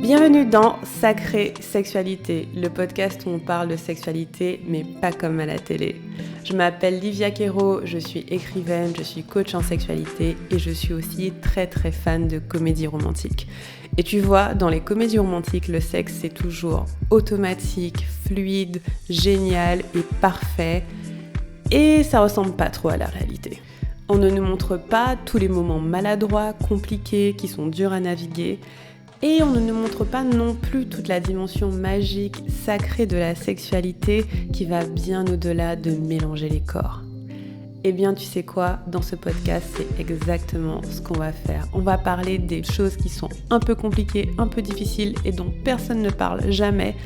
Bienvenue dans Sacrée Sexualité, le podcast où on parle de sexualité, mais pas comme à la télé. Je m'appelle Livia Quero, je suis écrivaine, je suis coach en sexualité et je suis aussi très fan de comédie romantique. Et tu vois, dans les comédies romantiques, le sexe c'est toujours automatique, fluide, génial et parfait. Et ça ressemble pas trop à la réalité. On ne nous montre pas tous les moments maladroits, compliqués, qui sont durs à naviguer. Et on ne nous montre pas non plus toute la dimension magique, sacrée de la sexualité qui va bien au-delà de mélanger les corps. Eh bien, tu sais quoi, dans ce podcast, c'est exactement ce qu'on va faire. On va parler des choses qui sont un peu compliquées, un peu difficiles et dont personne ne parle jamais.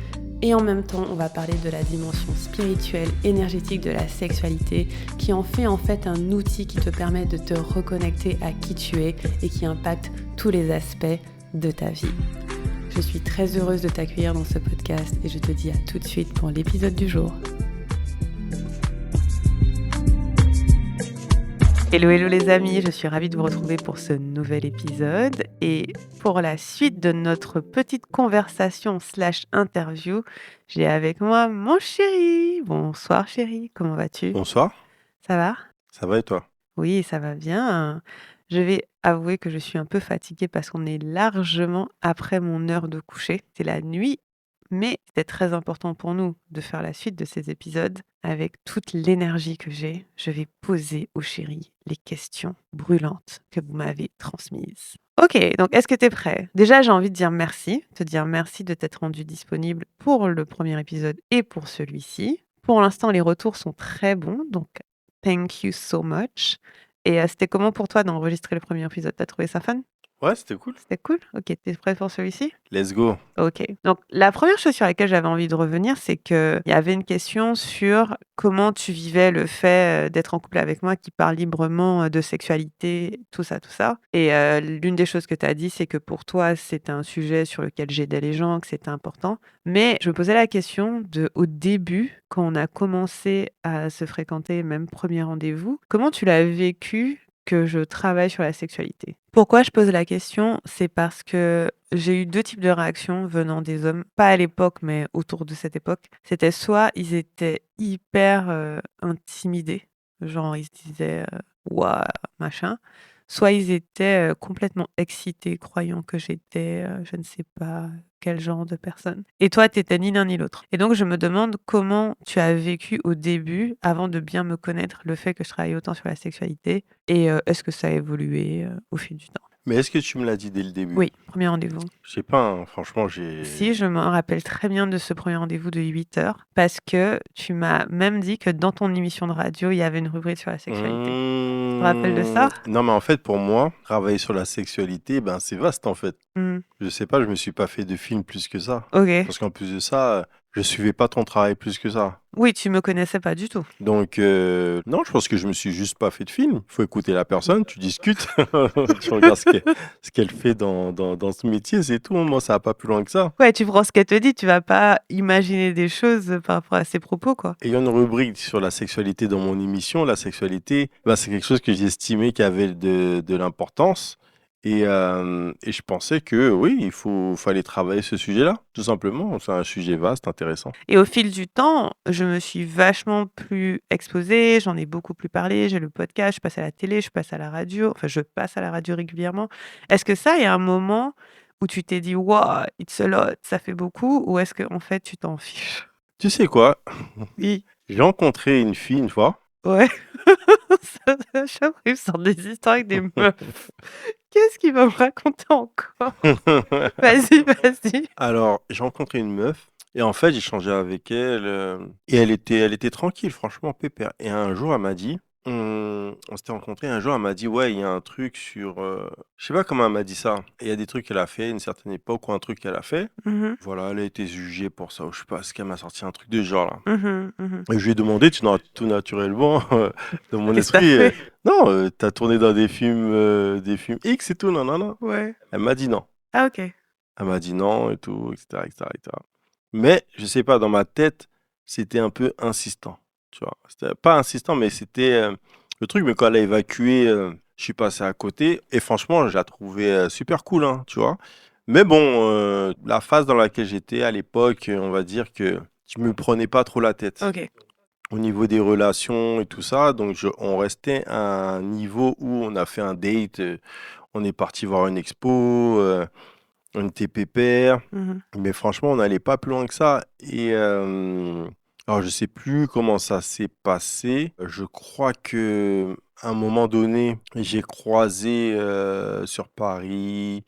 Et en même temps, on va parler de la dimension spirituelle, énergétique de la sexualité qui en fait un outil qui te permet de te reconnecter à qui tu es et qui impacte tous les aspects de ta vie. Je suis très heureuse de t'accueillir dans ce podcast et je te dis à tout de suite pour l'épisode du jour. Hello les amis, je suis ravie de vous retrouver pour ce nouvel épisode et pour la suite de notre petite conversation / interview, j'ai avec moi mon chéri. Bonsoir chéri, comment vas-tu? Bonsoir, Ça va? ça va et toi? Oui, ça va bien. Je vais avouer que je suis un peu fatiguée parce qu'on est largement après mon heure de coucher. C'est la nuit, mais c'était très important pour nous de faire la suite de ces épisodes avec toute l'énergie que j'ai. Je vais poser au chéri les questions brûlantes que vous m'avez transmises. Ok, donc est-ce que tu es prêt? Déjà, j'ai envie de dire merci, te dire merci de t'être rendu disponible pour le premier épisode et pour celui-ci. Pour l'instant, les retours sont très bons, donc thank you so much. Et c'était comment pour toi d'enregistrer le premier épisode? T'as trouvé ça fun? Ouais, c'était cool. C'était cool? Ok, t'es prêt pour celui-ci? Let's go. Ok. Donc, la première chose sur laquelle j'avais envie de revenir, c'est qu'il y avait une question sur comment tu vivais le fait d'être en couple avec moi qui parle librement de sexualité, tout ça, tout ça. Et l'une des choses que tu as dit, c'est que pour toi, c'était un sujet sur lequel j'aidais les gens, que c'était important. Mais je me posais la question au début, quand on a commencé à se fréquenter, même premier rendez-vous, comment tu l'as vécu que je travaille sur la sexualité? Pourquoi je pose la question? C'est parce que j'ai eu 2 types de réactions venant des hommes, pas à l'époque, mais autour de cette époque. C'était soit ils étaient hyper, intimidés, genre ils se disaient, «Waouh, machin», soit ils étaient, complètement excités, croyant que j'étais, je ne sais pas quel genre de personne. Et toi, tu étais ni l'un ni l'autre. Et donc je me demande comment tu as vécu au début, avant de bien me connaître, le fait que je travaille autant sur la sexualité et est-ce que ça a évolué, au fil du temps? Mais est-ce que tu me l'as dit dès le début? Oui, premier rendez-vous. Je sais pas, hein, franchement, Si, je me rappelle très bien de ce premier rendez-vous de 8 heures parce que tu m'as même dit que dans ton émission de radio, il y avait une rubrique sur la sexualité. Tu te rappelles de ça? Non, mais en fait, pour moi, travailler sur la sexualité, ben, c'est vaste en fait. Mmh. Je sais pas, je me suis pas fait de film plus que ça. OK. Parce qu'en plus de ça, je suivais pas ton travail plus que ça. Oui, tu me connaissais pas du tout. Donc, non, je pense que je me suis juste pas fait de film. Il faut écouter la personne, tu discutes, tu regardes ce qu'elle fait dans ce métier, c'est tout. Moi, ça va pas plus loin que ça. Ouais, tu prends ce qu'elle te dit, tu vas pas imaginer des choses par rapport à ses propos, quoi. Et il y a une rubrique sur la sexualité dans mon émission. La sexualité, bah, c'est quelque chose que j'estimais qui avait de l'importance. Et je pensais que oui, fallait travailler ce sujet-là, tout simplement. C'est un sujet vaste, intéressant. Et au fil du temps, je me suis vachement plus exposée, j'en ai beaucoup plus parlé, j'ai le podcast, je passe à la télé, je passe à la radio, enfin je passe à la radio régulièrement. Est-ce que ça, il y a un moment où tu t'es dit: «Waouh, it's a lot, ça fait beaucoup» ou est-ce qu'en fait tu t'en fiches? Tu sais quoi? Oui, J'ai rencontré une fille une fois. ouais. Ça à chaque fois, il me sort des histoires avec des meufs. Qu'est-ce qu'il va me raconter encore? Vas-y. Alors, j'ai rencontré une meuf et en fait, j'ai échangé avec elle et elle était tranquille, franchement, pépère. Et un jour, elle m'a dit, on s'était rencontrés, un jour, elle m'a dit, ouais, il y a un truc sur, je sais pas comment elle m'a dit ça. Il y a des trucs qu'elle a fait à une certaine époque ou un truc qu'elle a fait. Mmh. Voilà, elle a été jugée pour ça, ou je sais pas, ce qu'elle m'a sorti un truc de ce genre là. Mmh. Et je lui ai demandé, tout naturellement, dans mon Qu'est-ce que tu esprit, fait? non, t'as tourné dans des films X et tout, non, non, non. Ouais. Elle m'a dit non. Ah OK. Elle m'a dit non et tout, etc., etc., etc. Mais je sais pas, dans ma tête, c'était un peu insistant. tu vois. C'était pas insistant, mais c'était le truc. Mais quand elle a évacué, je suis passé à côté. Et franchement, je la trouvais super cool, hein, tu vois. Mais bon, la phase dans laquelle j'étais à l'époque, on va dire que je me prenais pas trop la tête Ok. au niveau des relations et tout ça. Donc, on restait à un niveau où on a fait un date. On est parti voir une expo. On était pépère. Mhm. Mais franchement, on n'allait pas plus loin que ça. Et alors, je sais plus comment ça s'est passé. Je crois que à un moment donné, j'ai croisé sur Paris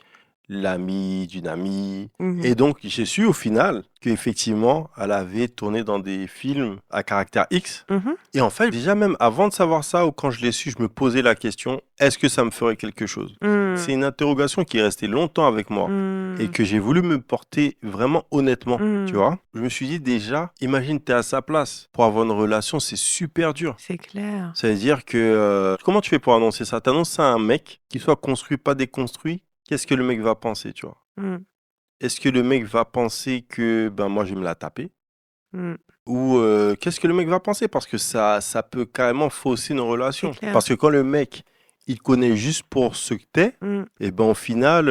l'ami d'une amie. Mhm. Et donc, j'ai su au final qu'effectivement, elle avait tourné dans des films à caractère X. Mhm. Et en fait, déjà même avant de savoir ça, ou quand je l'ai su, je me posais la question, est-ce que ça me ferait quelque chose? C'est Mhm. une interrogation qui est restée longtemps avec moi et Mhm. que j'ai voulu me porter vraiment honnêtement, tu Mhm. vois. Je me suis dit déjà, imagine, tu es à sa place. Pour avoir une relation, c'est super dur. C'est clair. Ça veut dire que... comment tu fais pour annoncer ça? Tu annonces ça à un mec qui soit construit, pas déconstruit. Qu'est-ce que le mec va penser, tu vois? Mhm. Est-ce que le mec va penser que ben moi je vais me la taper? Mhm. Ou qu'est-ce que le mec va penser? Parce que ça peut carrément fausser une C'est relation. clair. Parce que quand le mec, il te connaît juste pour ce que t'es, Mhm. et ben au final,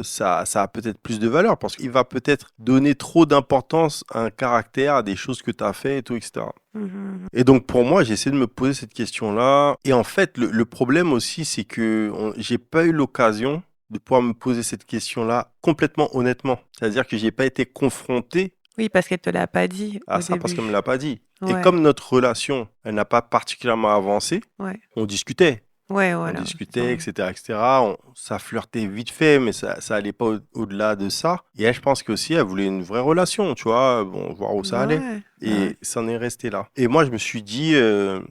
ça a peut-être plus de valeur. Parce qu'il va peut-être donner trop d'importance à un caractère, à des choses que tu as fait et tout, etc. Mhm. Et donc pour moi, j'ai essayé de me poser cette question-là. Et en fait, le problème aussi, c'est que j'ai pas eu l'occasion de pouvoir me poser cette question-là complètement honnêtement. C'est-à-dire que j'ai pas été confronté Oui, parce qu'elle te l'a pas dit à au ça parce qu'elle me début. l'a pas dit. Et Ouais. comme notre relation, elle n'a pas particulièrement avancé, Ouais. on discutait. Ouais, On voilà, c'est ça. discutait, etc., etc. Ça flirtait vite fait, mais ça allait pas au-delà de ça. Et elle, je pense qu'aussi, elle voulait une vraie relation, tu vois, bon, voir où ça Bah allait. ouais. Bah ouais. Et ça en est resté là. Et moi, je me suis dit,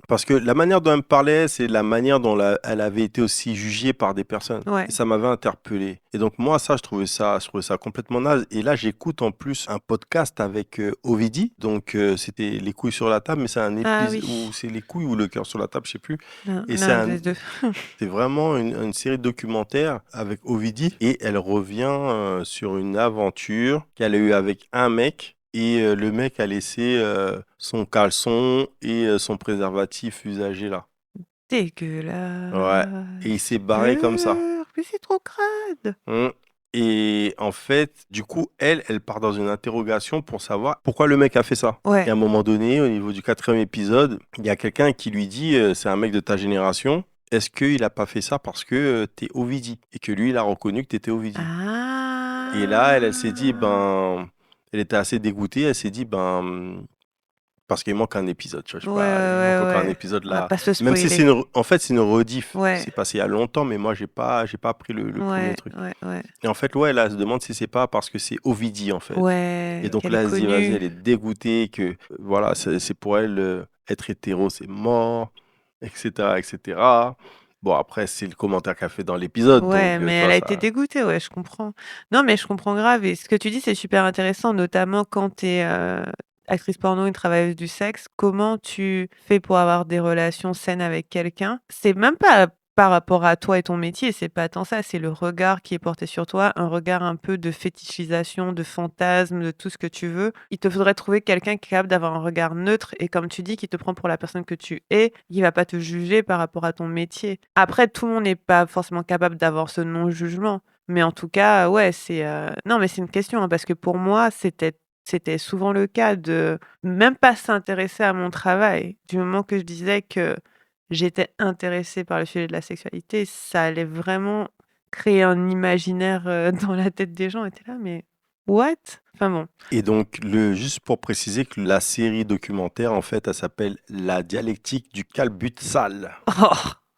parce que la manière dont elle me parlait, c'est la manière dont elle avait été aussi jugée par des personnes. Ouais. Et ça m'avait interpellé. Et donc, moi, ça, je trouvais ça complètement naze. Et là, j'écoute en plus un podcast avec Ovidi. Donc, c'était Les couilles sur la table, mais c'est un Ah épisode, ou oui. c'est Les couilles ou le cœur sur la table, je sais plus. Et c'est L'un un, des deux. c'est vraiment une série de documentaires avec Ovidi et elle revient sur une aventure qu'elle a eue avec un mec et le mec a laissé son caleçon et son préservatif usagé là. Ouais. Et il Dégueulasse. s'est barré comme ça. Mais c'est trop crade. Hum. Et en fait, du coup, elle part dans une interrogation pour savoir pourquoi le mec a fait ça. Et Ouais. à un moment donné, au niveau du 4e épisode, il y a quelqu'un qui lui dit, c'est un mec de ta génération, est-ce qu'il a pas fait ça parce que t'es Ovidi? Et que lui, il a reconnu que t'étais Ovidi. Et là, elle s'est dit, Ah. ben, elle était assez dégoûtée, elle s'est dit, ben, parce qu'il manque un épisode, tu vois, je sais Ouais, pas, il ouais, manque ouais, encore un ouais. épisode On va là. pas se Même si spoiler. en fait, c'est une rediff. Ouais. C'est passé il y a longtemps, mais moi, j'ai pas pris le premier Ouais, truc. ouais, ouais. Et en fait, ouais, là, elle se demande si c'est pas parce que c'est Ovidie, en fait. Et Ouais, donc qu'elle est là, elle se dit, vas-y, connue. elle est dégoûtée, que voilà, c'est pour elle, être hétéro, c'est mort, etc., etc. Bon, après, c'est le commentaire qu'elle fait dans l'épisode, Ouais, donc, mais tu elle vois, a été ça. dégoûtée, ouais, je comprends. Non, mais je comprends grave et ce que tu dis, c'est super intéressant, notamment quand tu es, actrice porno et travailleuse du sexe. Comment tu fais pour avoir des relations saines avec quelqu'un? C'est même pas par rapport à toi et ton métier, c'est pas tant ça, c'est le regard qui est porté sur toi, un regard un peu de fétichisation, de fantasme, de tout ce que tu veux. Il te faudrait trouver quelqu'un qui est capable d'avoir un regard neutre et comme tu dis, qui te prend pour la personne que tu es, qui va pas te juger par rapport à ton métier. Après, tout le monde n'est pas forcément capable d'avoir ce non-jugement, mais en tout cas, ouais, c'est, non, mais c'est une question, hein, parce que pour moi, c'était souvent le cas de même pas s'intéresser à mon travail. Du moment que je disais que j'étais intéressée par le sujet de la sexualité, ça allait vraiment créer un imaginaire, dans la tête des gens et tu là: «Mais what?» Enfin bon. Et donc, juste pour préciser que la série documentaire, en fait, elle s'appelle La dialectique du calbut sale. Oh,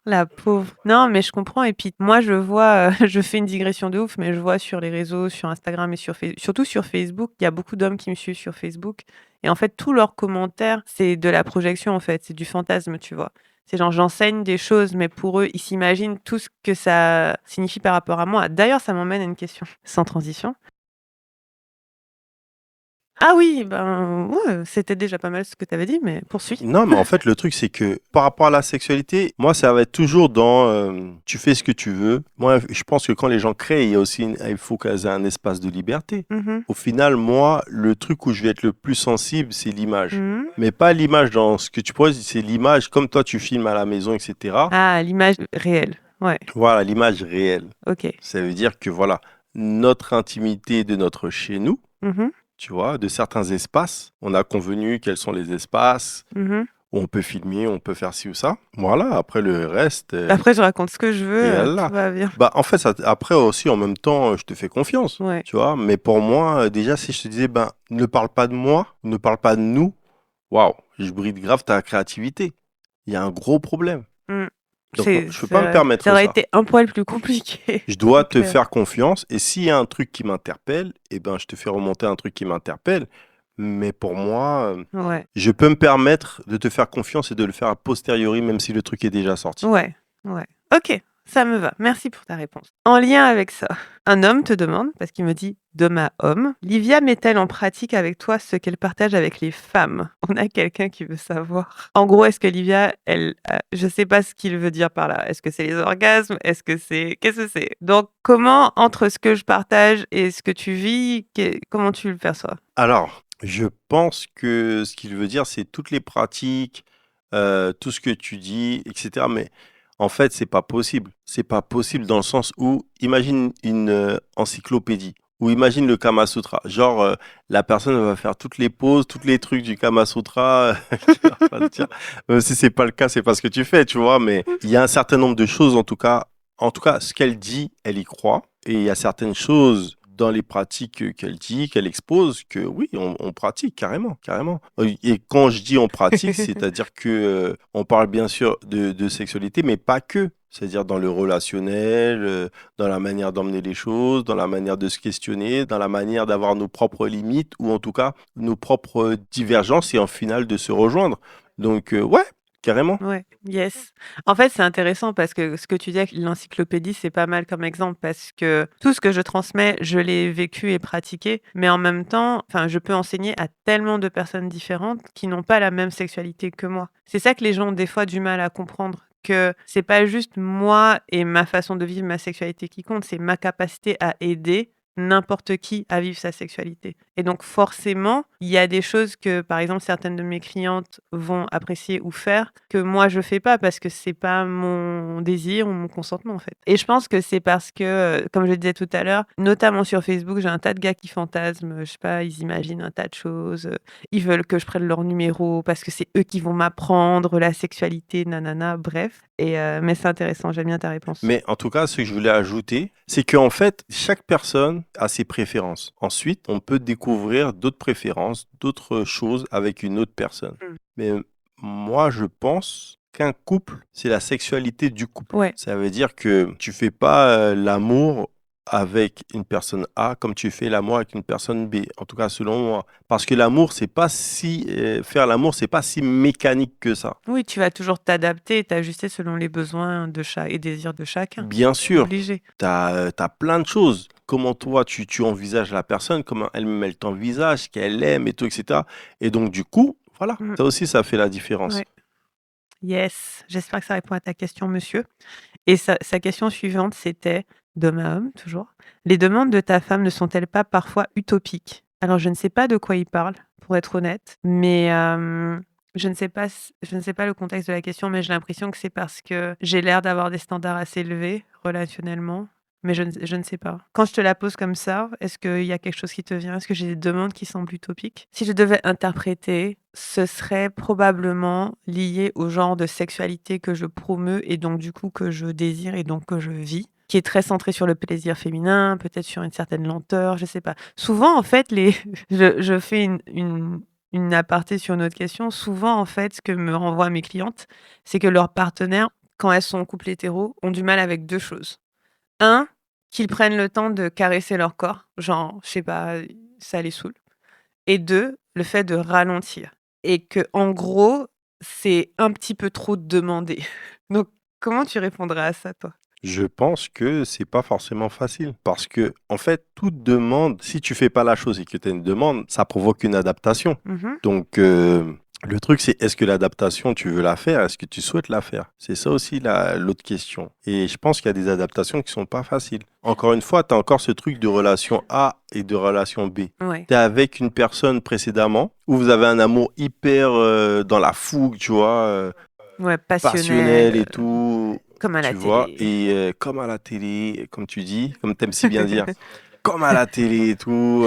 la pauvre. Non, mais je comprends et puis moi je vois, je fais une digression de ouf, mais je vois sur les réseaux, sur Instagram et surtout sur Facebook, il y a beaucoup d'hommes qui me suivent sur Facebook et en fait tous leurs commentaires, c'est de la projection en fait, c'est du fantasme, tu vois? C'est genre j'enseigne des choses, mais pour eux, ils s'imaginent tout ce que ça signifie par rapport à moi. D'ailleurs, ça m'emmène à une question sans transition. Ah oui, ben ouais, c'était déjà pas mal ce que tu avais dit, mais poursuis. Non, mais en fait, le truc, c'est que par rapport à la sexualité, moi, ça va être toujours dans tu fais ce que tu veux. Moi, je pense que quand les gens créent, il y a aussi il faut qu'ils aient un espace de liberté. Mhm. Au final, moi, le truc où je vais être le plus sensible, c'est l'image. Mhm. Mais pas l'image dans ce que tu poses, c'est l'image comme toi, tu filmes à la maison, etc. Ah, l'image réelle. Ouais, Voilà, l'image réelle. ok. Ça veut dire que, voilà, notre intimité de notre chez nous, Mhm. tu vois, de certains espaces, on a convenu quels sont les espaces Mhm. où on peut filmer, on peut faire ci ou ça. Voilà, après le reste, Après, je raconte ce que je et veux, Allah. tout va bien. Bah, en fait, après aussi, en même temps, je te fais confiance, Ouais, tu vois. Mais pour moi, déjà, si je te disais, ben, ne parle pas de moi, ne parle pas de nous, waouh, je bride grave ta créativité. Il y a un gros problème. mm. Donc, C'est, je peux pas me ça permettre aurait ça. été un poil plus compliqué, Je dois c'est te clair. faire confiance et s'il y a un truc qui m'interpelle, eh ben, je te fais remonter un truc qui m'interpelle. Mais pour moi, Ouais, je peux me permettre de te faire confiance et de le faire a posteriori, même si le truc est déjà sorti. ouais, ouais. Ok, ça me va. Merci pour ta réponse. En lien avec ça, un homme te demande, parce qu'il me dit de ma homme, Livia met-elle en pratique avec toi ce qu'elle partage avec les femmes? On a quelqu'un qui veut savoir. En gros, est-ce que Livia, je sais pas ce qu'il veut dire par là. Est-ce que c'est les orgasmes? Est-ce que c'est, qu'est-ce que c'est? Donc, comment, entre ce que je partage et ce que tu vis, comment tu le perçois? Alors, je pense que ce qu'il veut dire, c'est toutes les pratiques, tout ce que tu dis, etc. Mais en fait, c'est pas possible. C'est pas possible dans le sens où, imagine une encyclopédie, ou imagine le Kama Sutra. Genre, la personne va faire toutes les poses, tous les trucs du Kama Sutra, qui va pas te dire. Même si c'est pas le cas, c'est pas ce que tu fais, tu vois. Mais il y a un certain nombre de choses, en tout cas, ce qu'elle dit, elle y croit. Et il y a certaines choses dans les pratiques qu'elle dit, qu'elle expose, que oui, on pratique carrément, carrément. Et quand je dis on pratique, c'est-à-dire que on parle bien sûr de sexualité, mais pas que. C'est-à-dire dans le relationnel, dans la manière d'emmener les choses, dans la manière de se questionner, dans la manière d'avoir nos propres limites ou en tout cas nos propres divergences et en finale de se rejoindre. Donc ouais, carrément. Ouais, yes. En fait, c'est intéressant parce que ce que tu dis avec l'encyclopédie, c'est pas mal comme exemple parce que tout ce que je transmets, je l'ai vécu et pratiqué, mais en même temps, enfin, je peux enseigner à tellement de personnes différentes qui n'ont pas la même sexualité que moi. C'est ça que les gens ont des fois du mal à comprendre, que c'est pas juste moi et ma façon de vivre ma sexualité qui compte, c'est ma capacité à aider n'importe qui à vivre sa sexualité. Et donc forcément, il y a des choses que, par exemple, certaines de mes clientes vont apprécier ou faire que moi je fais pas parce que c'est pas mon désir ou mon consentement en fait. Et je pense que c'est parce que, comme je le disais tout à l'heure, notamment sur Facebook, j'ai un tas de gars qui fantasment, je sais pas, ils imaginent un tas de choses, ils veulent que je prenne leur numéro parce que c'est eux qui vont m'apprendre la sexualité, nanana, bref. Mais c'est intéressant, j'aime bien ta réponse. Mais en tout cas, ce que je voulais ajouter, c'est qu'en fait, chaque personne a ses préférences. Ensuite, on peut découvrir d'autres préférences, d'autres choses avec une autre personne. Mmh. Mais moi, je pense qu'un couple, c'est la sexualité du couple. Ouais. Ça veut dire que tu fais pas l'amour avec une personne A comme tu fais l'amour avec une personne B. En tout cas, selon moi. Parce que l'amour, c'est pas si faire l'amour, c'est pas si mécanique que ça. Oui, tu vas toujours t'adapter et t'ajuster selon les besoins de et désirs de chacun. Bien sûr, Obligé. tu as plein de choses. Comment toi, tu envisages la personne, comment elle-même, elle t'envisage, ce qu'elle aime et tout, etc. Et donc, du coup, voilà, Mmh. ça aussi, ça fait la différence. Ouais. Yes, j'espère que ça répond à ta question, monsieur. Et sa question suivante, c'était, de ma homme, toujours: «Les demandes de ta femme ne sont-elles pas parfois utopiques?» Alors je ne sais pas de quoi il parle, pour être honnête, mais je ne sais pas le contexte de la question, mais j'ai l'impression que c'est parce que j'ai l'air d'avoir des standards assez élevés relationnellement, mais je ne sais pas. Quand je te la pose comme ça, est-ce qu'il y a quelque chose qui te vient? Est-ce que j'ai des demandes qui semblent utopiques? Si je devais interpréter, ce serait probablement lié au genre de sexualité que je promeus et donc du coup que je désire et donc que je vis, qui est très centré sur le plaisir féminin, peut-être sur une certaine lenteur, je sais pas. Souvent en fait les je fais une aparté sur une autre question. Souvent en fait, ce que me renvoient mes clientes, c'est que leurs partenaires, quand elles sont en couple hétéro, ont du mal avec 2 choses. Un, qu'ils prennent le temps de caresser leur corps, genre, je sais pas, ça les saoule. Et 2, le fait de ralentir et que en gros, c'est un petit peu trop demandé. Donc comment tu répondrais à ça, toi? Je pense que c'est pas forcément facile parce que, en fait, toute demande, si tu fais pas la chose et que tu as une demande, ça provoque une adaptation. Mhm. Donc, le truc, c'est est-ce que l'adaptation, tu veux la faire? Est-ce que tu souhaites la faire? C'est ça aussi l'autre question. Et je pense qu'il y a des adaptations qui sont pas faciles. Encore une fois, tu as encore ce truc de relation A et de relation B. Ouais. Tu es avec une personne précédemment où vous avez un amour hyper dans la fougue, tu vois, Ouais, passionnel passionnel, et tout, comme à la tu vois, télé. et comme à la télé, comme tu dis, comme t'aimes si bien dire, comme à la télé et tout,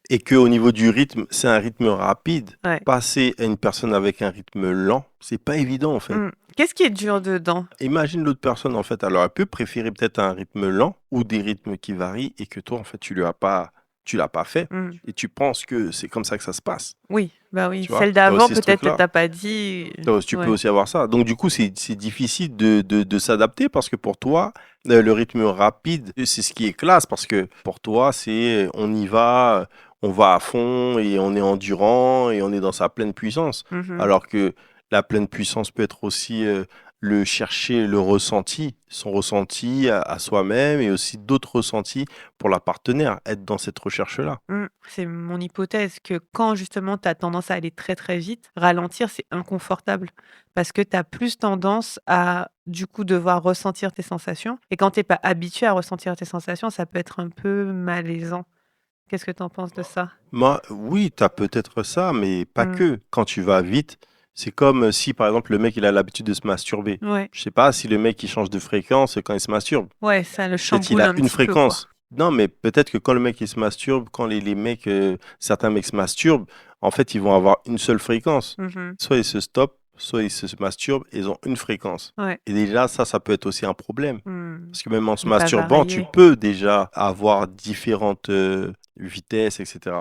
et que au niveau du rythme, c'est un rythme rapide. Ouais. Passer à une personne avec un rythme lent, c'est pas évident en fait. Qu'est-ce qui est dur dedans? Imagine l'autre personne en fait, elle aurait pu préférer peut-être un rythme lent ou des rythmes qui varient et que toi en fait tu l'as pas fait Mm. et tu penses que c'est comme ça que ça se passe, Oui, bah oui. tu vois. Celle T'as d'avant, aussi ce peut-être, truc-là. t'as pas dit. Tu peux Ouais. aussi avoir ça. Donc, du coup, c'est difficile de s'adapter parce que pour toi, le rythme rapide, c'est ce qui est classe parce que pour toi, c'est on va à fond et on est endurant et on est dans sa pleine puissance. Mhm. Alors que la pleine puissance peut être aussi le chercher le ressenti, son ressenti à soi-même et aussi d'autres ressentis pour la partenaire, être dans cette recherche-là. C'est mon hypothèse que quand justement tu as tendance à aller très très vite, ralentir, c'est inconfortable parce que tu as plus tendance à du coup devoir ressentir tes sensations. Et quand tu n'es pas habitué à ressentir tes sensations, ça peut être un peu malaisant. Qu'est-ce que tu en penses de ça? Moi, oui, tu as peut-être ça, mais pas Mm. que. Quand tu vas vite, c'est comme si, par exemple, le mec, il a l'habitude de se masturber. Ouais, Je sais pas si le mec, il change de fréquence quand il se masturbe. ouais, ça le Peut-être il chamboule a un une petit peu, quoi. fréquence. Non, mais peut-être que quand le mec, il se masturbe, quand les mecs, certains mecs se masturbent, en fait, ils vont avoir une seule fréquence. Mhm. Soit ils se stoppent, soit ils se masturbent, et ils ont une fréquence. Ouais. Et déjà, ça peut être aussi un problème. Parce que même en se De pas masturbant, tu varier. peux déjà avoir différentes vitesses, etc.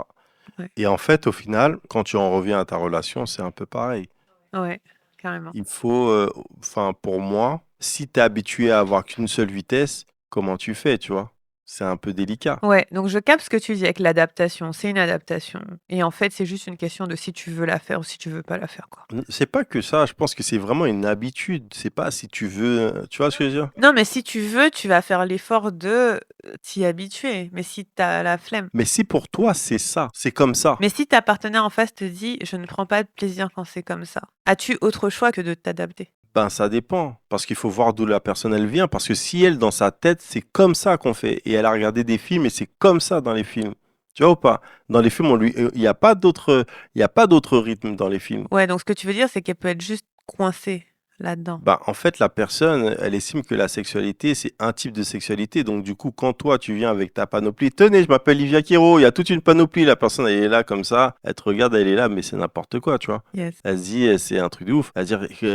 Ouais, Et en fait, au final, quand tu en reviens à ta relation, c'est un peu pareil. ouais, carrément. Il faut, enfin, pour moi, si tu es habitué à avoir qu'une seule vitesse, comment tu fais, tu vois? C'est un peu délicat. Ouais, donc je capte ce que tu dis avec l'adaptation. C'est une adaptation. Et en fait, c'est juste une question de si tu veux la faire ou si tu veux pas la faire, quoi. C'est pas que ça, je pense que c'est vraiment une habitude. C'est pas si tu veux, tu vois ce que je veux dire? Non, mais si tu veux, tu vas faire l'effort de t'y habituer. Mais si tu as la flemme. Mais si pour toi, c'est ça, c'est comme ça, Mais si ta partenaire en face te dit: «Je ne prends pas de plaisir quand c'est comme ça», as-tu autre choix que de t'adapter? ben ça dépend. Parce qu'il faut voir d'où la personne elle vient. Parce que si elle, dans sa tête, c'est comme ça qu'on fait. Et elle a regardé des films et c'est comme ça dans les films. Tu vois ou pas? Dans les films, il y a pas d'autre rythme dans les films. Ouais, donc ce que tu veux dire, c'est qu'elle peut être juste coincée là-dedans. Bah, en fait, la personne, elle estime que la sexualité, c'est un type de sexualité. Donc, du coup, quand toi, tu viens avec ta panoplie, tenez, je m'appelle Livia Kero, il y a toute une panoplie. La personne, elle est là comme ça, elle te regarde, elle est là, mais c'est n'importe quoi, tu vois. Yes. Elle se dit, c'est un truc de ouf. Elle dit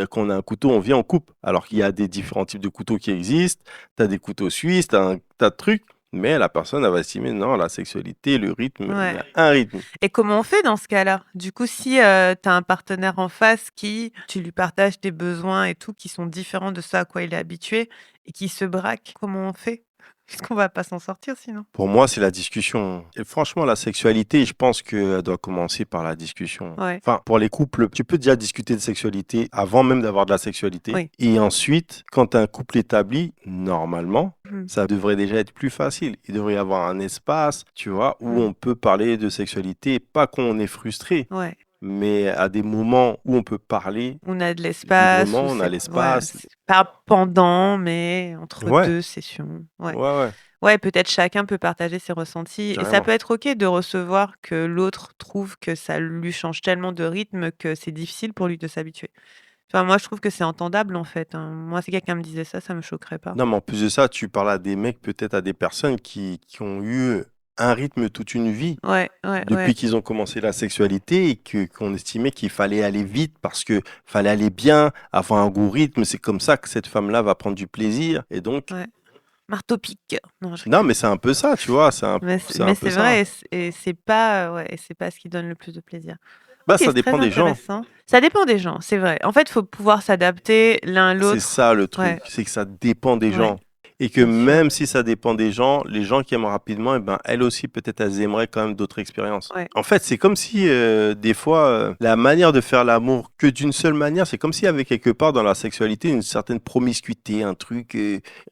qu'on a un couteau, on vient, on coupe. Alors qu'il y a des différents types de couteaux qui existent. Tu as des couteaux suisses, tu as un tas de trucs. Mais la personne, elle va estimer, non, la sexualité, le rythme, il y Ouais. a un rythme. Et comment on fait dans ce cas-là? Du coup, si, tu as un partenaire en face qui tu lui partages tes besoins et tout, qui sont différents de ce à quoi il est habitué et qui se braque, comment on fait? Parce qu'on va pas s'en sortir sinon. Pour moi, c'est la discussion. Et franchement, la sexualité, je pense qu'elle doit commencer par la discussion. Ouais. Enfin, pour les couples, tu peux déjà discuter de sexualité avant même d'avoir de la sexualité. Oui. Et ensuite, quand tu as un couple établi, normalement, Mmh. ça devrait déjà être plus facile. Il devrait y avoir un espace, tu vois, où on peut parler de sexualité, pas qu'on est frustré, Ouais. mais à des moments où on peut parler On a de l'espace librement, ou on a c'est l'espace. pas pendant, mais entre Ouais, 2 sessions. Ouais. ouais, ouais, Ouais, peut-être chacun peut partager ses ressentis et ça carrément. peut être OK de recevoir que l'autre trouve que ça lui change tellement de rythme que c'est difficile pour lui de s'habituer. Enfin, moi, je trouve que c'est entendable, en fait, hein. Moi, si quelqu'un me disait ça me choquerait pas. Non, mais en plus de ça, tu parles à des mecs, peut-être à des personnes qui ont eu un rythme toute une vie Ouais, ouais, depuis ouais. qu'ils ont commencé la sexualité et qu'on estimait qu'il fallait aller vite parce que fallait aller bien, avoir un gros rythme. C'est comme ça que cette femme-là va prendre du plaisir. Et donc, Ouais. Marteau-pique. Non, je non, rigole. mais c'est un peu ça, tu vois, c'est un Mais peu c'est vrai ça. et c'est pas, ouais et c'est pas ce qui donne le plus de plaisir. Bah, OK, ça c'est dépend très des gens. intéressant. Ça dépend des gens, c'est vrai. En fait, il faut pouvoir s'adapter l'un C'est l'autre. ça le truc, Ouais, c'est que ça dépend des ouais. gens. Et que Bien sûr. même si ça dépend des gens, les gens qui aiment rapidement, eh ben, elles aussi, peut-être, elles aimeraient quand même d'autres expériences. Ouais. En fait, c'est comme si, des fois, la manière de faire l'amour que d'une seule manière, c'est comme s'il y avait quelque part dans la sexualité une certaine promiscuité, un truc,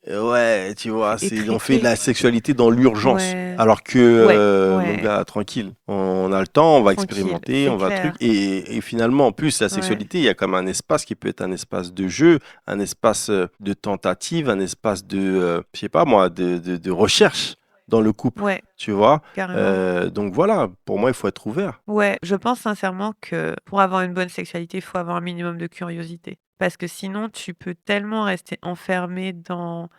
ouais, tu vois, C'est on fait de étriqué. la sexualité dans l'urgence. Ouais. Alors que, Ouais. mon Ouais. gars, tranquille, on a le temps, on va Tranquille, expérimenter, c'est on va truc. clair. Et finalement, en plus, la Ouais. sexualité, il y a comme un espace qui peut être un espace de jeu, un espace de tentative, un espace de, je sais pas moi, de recherche dans le couple, Ouais, tu vois. carrément. Donc voilà, pour moi, il faut être ouvert. Ouais, je pense sincèrement que pour avoir une bonne sexualité, il faut avoir un minimum de curiosité. Parce que sinon, tu peux tellement rester enfermé dans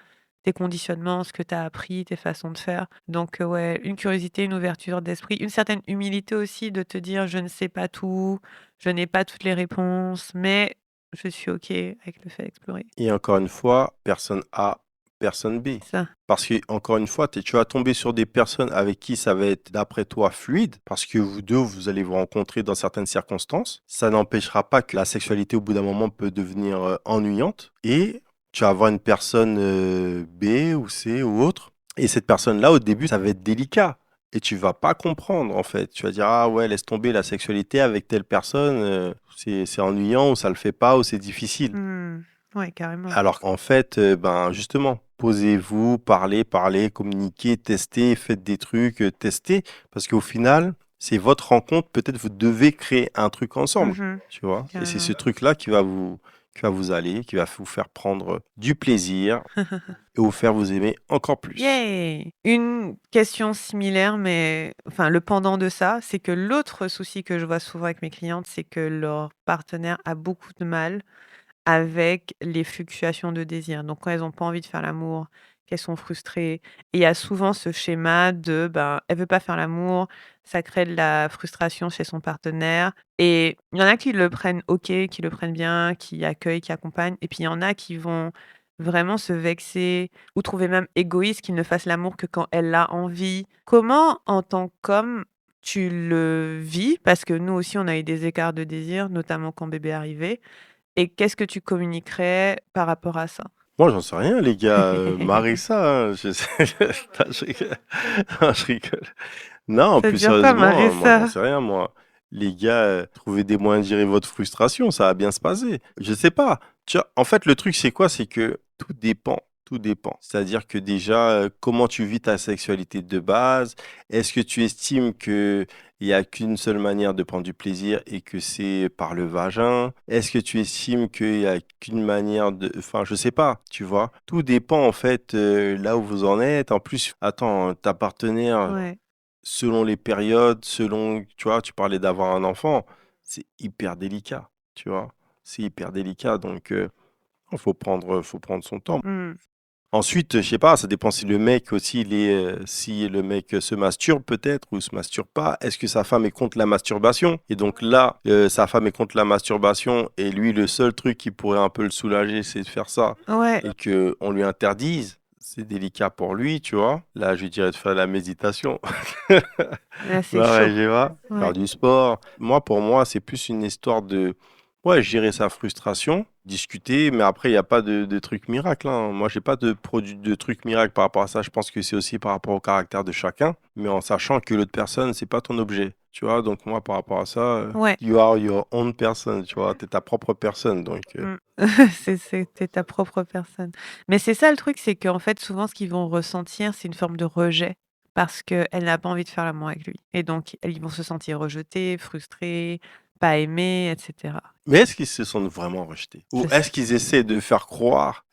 tes conditionnements, ce que tu as appris, tes façons de faire. Donc, ouais, une curiosité, une ouverture d'esprit, une certaine humilité aussi de te dire je ne sais pas tout, je n'ai pas toutes les réponses, mais je suis OK avec le fait d'explorer. Et encore une fois, personne A, personne B. Ça. Parce que, encore une fois, tu vas tomber sur des personnes avec qui ça va être, d'après toi, fluide, parce que vous deux, vous allez vous rencontrer dans certaines circonstances. Ça n'empêchera pas que la sexualité, au bout d'un moment, peut devenir ennuyante. Et tu vas avoir une personne B ou C ou autre. Et cette personne-là, au début, ça va être délicat. Et tu vas pas comprendre, en fait. Tu vas dire, ah ouais, laisse tomber la sexualité avec telle personne, c'est ennuyant, ou ça le fait pas, ou c'est difficile. Mmh. Ouais, carrément. Alors qu'en fait, ben, justement, posez-vous, parlez, communiquez, testez, faites des trucs, testez. Parce qu'au final, c'est votre rencontre. Peut-être vous devez créer un truc ensemble, Mmh. tu vois. Et c'est ce Carrément. truc-là qui va vous aller, qui va vous faire prendre du plaisir et vous faire vous aimer encore plus. Yay! Une question similaire, mais enfin, le pendant de ça, c'est que l'autre souci que je vois souvent avec mes clientes, c'est que leur partenaire a beaucoup de mal avec les fluctuations de désir. Donc quand elles ont pas envie de faire l'amour, qu'elles sont frustrées, et il y a souvent ce schéma de, ben, elle veut pas faire l'amour, ça crée de la frustration chez son partenaire, et il y en a qui le prennent OK, qui le prennent bien, qui accueillent, qui accompagnent, et puis il y en a qui vont vraiment se vexer ou trouver même égoïste qu'il ne fasse l'amour que quand elle a envie. Comment, en tant qu'homme, tu le vis? Parce que nous aussi, on a eu des écarts de désir, notamment quand bébé est arrivé. Et qu'est-ce que tu communiquerais par rapport à ça? Moi, j'en sais rien, les gars. Marissa, hein, je sais. Non, je rigole. Non, je rigole. Non, Ça plus dure pas, sérieusement, moi, j'en Marissa? sais rien, moi. Les gars, trouvez des moyens de gérer votre frustration, ça va bien se passer. Je sais pas. Tu vois, en fait, le truc, c'est quoi? C'est que tout dépend. Tout dépend. C'est-à-dire que déjà, comment tu vis ta sexualité de base? Est-ce que tu estimes que il y a qu'une seule manière de prendre du plaisir et que c'est par le vagin? Est-ce que tu estimes qu'il y a qu'une manière de... Enfin, je sais pas, tu vois. Tout dépend, en fait, là où vous en êtes. En plus, attends, ta partenaire, Ouais. selon les périodes, selon, tu vois, tu parlais d'avoir un enfant, c'est hyper délicat, tu vois. C'est hyper délicat, donc faut prendre son temps. Mmh. Ensuite, je sais pas, ça dépend si le mec aussi, si le mec se masturbe peut-être ou se masturbe pas. Est-ce que sa femme est contre la masturbation? Et donc là, sa femme est contre la masturbation et lui, le seul truc qui pourrait un peu le soulager, c'est de faire ça Ouais. et que on lui interdise. C'est délicat pour lui, tu vois. Là, je lui dirais de faire de la méditation. Là, c'est Ouais, chaud. je sais pas. Faire Ouais. du sport. Moi, pour moi, c'est plus une histoire de, ouais, gérer sa frustration, discuter, mais après, il n'y a pas de truc miracle, hein. Moi, j'ai pas de produit de truc miracle par rapport à ça. Je pense que c'est aussi par rapport au caractère de chacun, mais en sachant que l'autre personne, c'est pas ton objet. Tu vois, donc moi, par rapport à ça, Ouais. you are your own person, tu vois, t'es ta propre personne. Donc, Mmh. Tu ta propre personne. Mais c'est ça le truc, c'est qu'en fait, souvent, ce qu'ils vont ressentir, c'est une forme de rejet parce qu'elle n'a pas envie de faire l'amour avec lui, et donc ils vont se sentir rejetés, frustrés, pas aimés, et cetera. mais est-ce qu'ils se sentent vraiment rejetés? Ou Je est-ce sais. qu'ils essaient de faire croire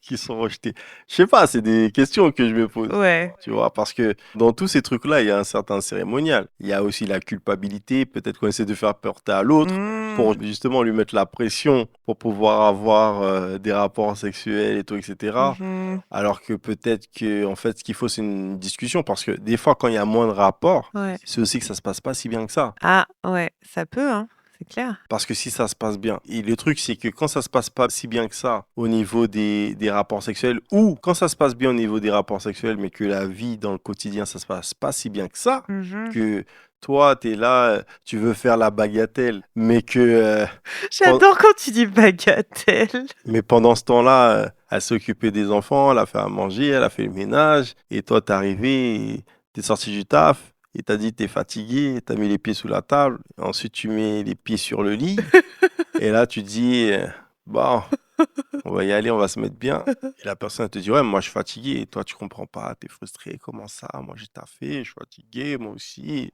qu'ils sont rejetés? Je sais pas, c'est des questions que je me pose. Ouais. Tu vois, parce que dans tous ces trucs-là, il y a un certain cérémonial. Il y a aussi la culpabilité, peut-être qu'on essaie de faire porter à l'autre Mmh. pour justement lui mettre la pression pour pouvoir avoir des rapports sexuels et tout, etc. Mmh. Alors que peut-être que, en fait, ce qu'il faut, c'est une discussion. Parce que des fois, quand il y a moins de rapports, Ouais. c'est aussi que ça se passe pas si bien que ça. Ah ouais, ça peut, hein, c'est clair. Parce que si ça se passe bien, et le truc c'est que quand ça se passe pas si bien que ça au niveau des rapports sexuels, ou quand ça se passe bien au niveau des rapports sexuels, mais que la vie dans le quotidien ça se passe pas si bien que ça, Mmh. que toi tu es là, tu veux faire la bagatelle, mais que pen- J'adore quand tu dis bagatelle. mais pendant ce temps-là, Elle s'est occupée des enfants, elle a fait à manger, elle a fait le ménage. Et toi, t'es arrivé, t'es sorti du taf. Et t'as dit t'es fatigué, t'as mis les pieds sous la table. Ensuite, tu mets les pieds sur le lit. Et là, tu dis, bon, on va y aller, on va se mettre bien. Et la personne elle te dit, ouais, moi je suis fatigué. Et toi, tu comprends pas, t'es frustré. Comment ça? Moi j'ai taffé, je suis fatigué, moi aussi.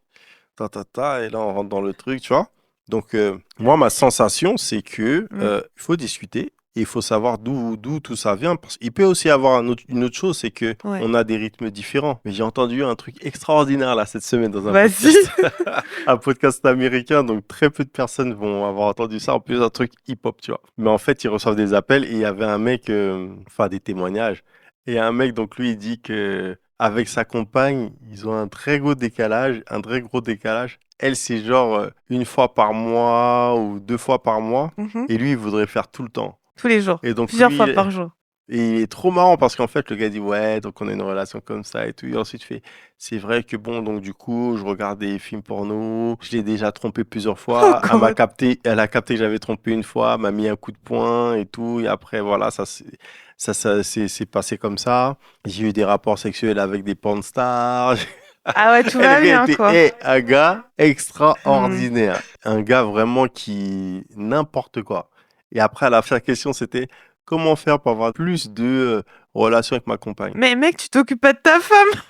Ta. Et là, on rentre dans le truc, tu vois. Donc, moi, ma sensation, c'est que il faut discuter. Et il faut savoir d'où tout ça vient. Parce qu'il peut aussi y avoir une autre chose, c'est que Ouais. on a des rythmes différents. Mais j'ai entendu un truc extraordinaire là cette semaine dans un Vas-y. podcast. Un podcast américain, donc très peu de personnes vont avoir entendu ça. En plus, un truc hip-hop, tu vois. Mais en fait, ils reçoivent des appels et il y avait un mec, enfin des témoignages. Et un mec, donc lui, il dit que avec sa compagne, ils ont un très gros décalage, un très gros décalage. Elle, c'est genre une fois par mois ou 2 fois par mois. Mhm. Et lui, il voudrait faire tout le temps. Tous les jours. Et donc Plusieurs lui, fois par jour. et il est trop marrant parce qu'en fait, le gars dit ouais, donc on a une relation comme ça et tout. Et ensuite, il fait c'est vrai que bon, donc du coup, je regarde des films porno, je l'ai déjà trompé plusieurs fois. Oh God. Elle a capté que j'avais trompé une fois, m'a mis un coup de poing et tout. Et après, voilà, c'est passé comme ça. J'ai eu des rapports sexuels avec des porn stars. Ah ouais, tout Et le va gars bien, était quoi. un gars Hmm. extraordinaire. Un gars vraiment qui n'importe quoi. Et après, la fin question, c'était comment faire pour avoir plus de relations avec ma compagne. Mais mec, tu t'occupes pas de ta femme.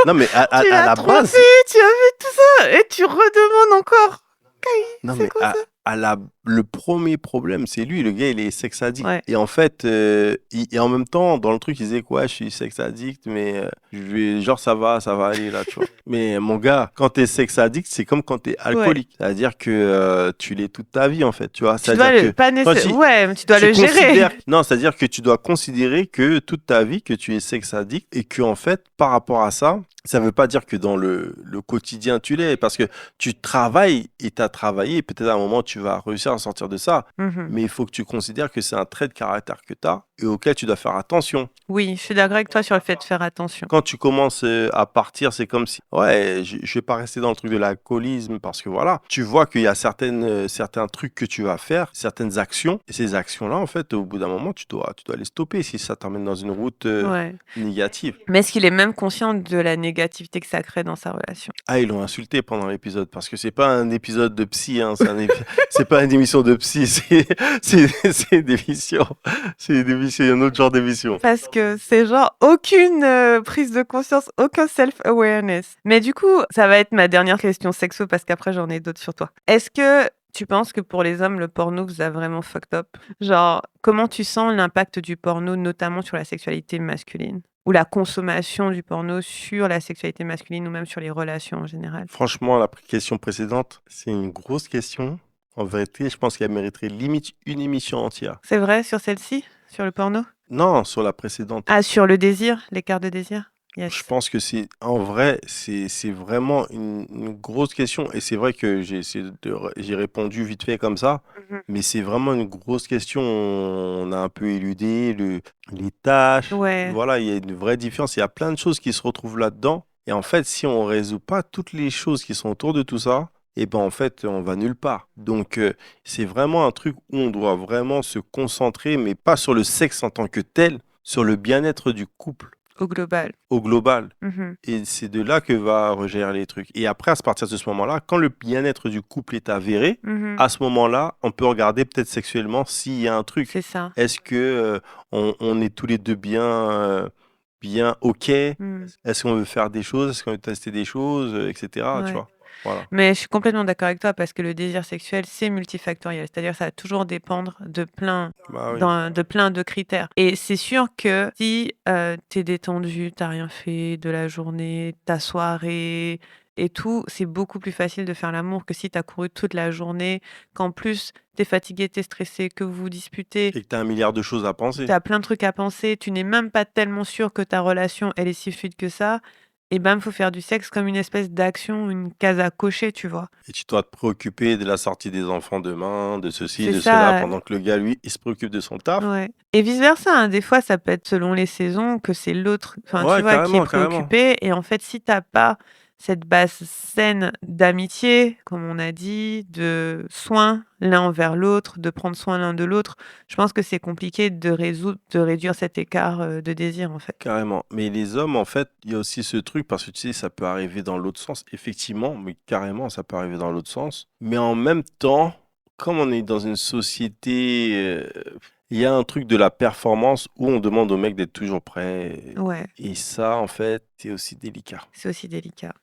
Non, mais Tu à l'as la trompée, base, tu as fait tout ça. Et tu redemandes encore. non, C'est mais quoi ça? le premier problème, c'est lui. Le gars, il est sex addict. Ouais. Et en fait, et en même temps, dans le truc, il disait quoi, je suis sex addict, mais genre, ça va aller là, tu vois. Mais mon gars, quand t'es sex addict, c'est comme quand t'es Ouais. alcoolique. C'est-à-dire que tu l'es toute ta vie, en fait, tu vois. Tu dois C'est-à-dire que pas quand nécessairement. Ouais, mais tu dois tu le gérer. considères, non, c'est-à-dire que tu dois considérer que toute ta vie, que tu es sex addict et que, en fait, par rapport à ça, ça veut pas dire que dans le quotidien, tu l'es, parce que tu travailles et tu as travaillé, et peut-être à un moment, tu vas réussir à sortir de ça. Mhm. Mais il faut que tu considères que c'est un trait de caractère que tu as et auquel tu dois faire attention. Oui, je suis d'accord avec toi sur le fait de faire attention. Quand tu commences à partir, c'est comme si, ouais, je vais pas rester dans le truc de l'alcoolisme parce que voilà, tu vois qu'il y a certains trucs que tu vas faire, certaines actions, et ces actions-là, en fait, au bout d'un moment, tu dois les stopper si ça t'emmène dans une route Ouais. négative. Mais est-ce qu'il est même conscient de la négativité que ça crée dans sa relation? Ah, ils l'ont insulté pendant l'épisode parce que c'est pas un épisode de psy, hein, c'est pas une émission de psy, c'est une émission, un autre genre d'émission. Parce que c'est genre aucune prise de conscience, aucun self-awareness. Mais du coup, ça va être ma dernière question sexo parce qu'après j'en ai d'autres sur toi. Est-ce que tu penses que pour les hommes, le porno vous a vraiment fucked up? Genre, comment tu sens l'impact du porno, notamment sur la sexualité masculine? Ou la consommation du porno sur la sexualité masculine ou même sur les relations en général? Franchement, la question précédente, c'est une grosse question. En vérité, je pense qu'elle mériterait limite une émission entière. C'est vrai sur celle-ci? Sur le porno? Non, sur la précédente. Ah, sur le désir? L'écart de désir? Je Yes. pense que en vrai, c'est vraiment une grosse question. Et c'est vrai que j'ai répondu vite fait comme ça. Mhm. Mais c'est vraiment une grosse question. On a un peu éludé les tâches. Ouais. Voilà, il y a une vraie différence. Il y a plein de choses qui se retrouvent là-dedans. Et en fait, si on résout pas toutes les choses qui sont autour de tout ça, et ben en fait, on va nulle part. Donc, c'est vraiment un truc où on doit vraiment se concentrer, mais pas sur le sexe en tant que tel, sur le bien-être du couple Au global. au global. Mhm. Et c'est de là que va regérer les trucs. Et après, à partir de ce moment-là, quand le bien-être du couple est avéré, Mhm. à ce moment-là, on peut regarder peut-être sexuellement s'il y a un truc. C'est ça. Est-ce que on est tous les deux bien OK? Mm. Est-ce qu'on veut faire des choses? Est-ce qu'on veut tester des choses, etc. Tu Ouais. vois? Voilà. Mais je suis complètement d'accord avec toi parce que le désir sexuel, c'est multifactoriel. C'est-à-dire que ça va toujours dépendre Bah oui. de plein de critères. Et c'est sûr que si t'es détendu, t'as rien fait de la journée, ta soirée et tout, c'est beaucoup plus facile de faire l'amour que si t'as couru toute la journée, qu'en plus t'es fatigué, t'es stressé, que vous vous disputez, Et que tu as un milliard de choses à penser. t'as plein de trucs à penser, tu n'es même pas tellement sûr que ta relation, elle est si fluide que ça. Et bam, faut faire du sexe comme une espèce d'action, une case à cocher, tu vois. Et tu dois te préoccuper de la sortie des enfants demain, de ceci, C'est de cela, ça. pendant que le gars, lui, il se préoccupe de son taf. Ouais. Et vice-versa, hein. Des fois, ça peut être selon les saisons que c'est l'autre, enfin, tu Ouais, vois, qui est carrément. préoccupé. Et en fait, si t'as pas cette base saine d'amitié, comme on a dit, de soins l'un envers l'autre, de prendre soin l'un de l'autre, je pense que c'est compliqué de réduire cet écart, de désir, en fait. Carrément. Mais les hommes, en fait, il y a aussi ce truc parce que tu sais, ça peut arriver dans l'autre sens. Effectivement, mais carrément, ça peut arriver dans l'autre sens. Mais en même temps, comme on est dans une société, il y a un truc de la performance où on demande au mec d'être toujours prêt. Ouais, Et ça, en fait, c'est aussi délicat. c'est aussi délicat.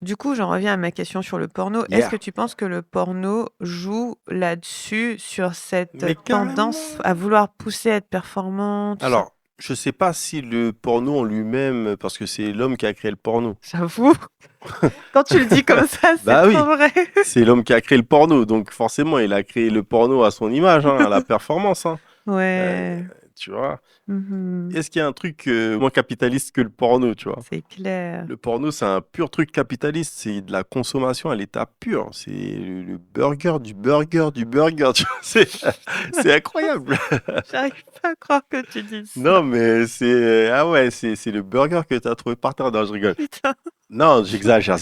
Du coup, j'en reviens à ma question sur le porno. Est-ce que tu penses que le porno joue là-dessus, sur cette Mais tendance à vouloir pousser à être performant, tout ça? Alors, je sais pas si le porno en lui-même, parce que c'est l'homme qui a créé le porno. J'avoue, quand tu le dis comme ça, c'est Bah oui. trop vrai. C'est l'homme qui a créé le porno, donc forcément, il a créé le porno à son image, à la performance, Ouais. tu vois. Mmh. Est-ce qu'il y a un truc moins capitaliste que le porno, tu vois? C'est clair. Le porno, c'est un pur truc capitaliste, c'est de la consommation à l'état pur. C'est le burger du burger du burger, tu vois. C'est incroyable. J'arrive pas à croire que tu dises ça. Non, mais c'est le burger que tu as trouvé par terre. Non, je rigole. Putain. Non, j'exagère.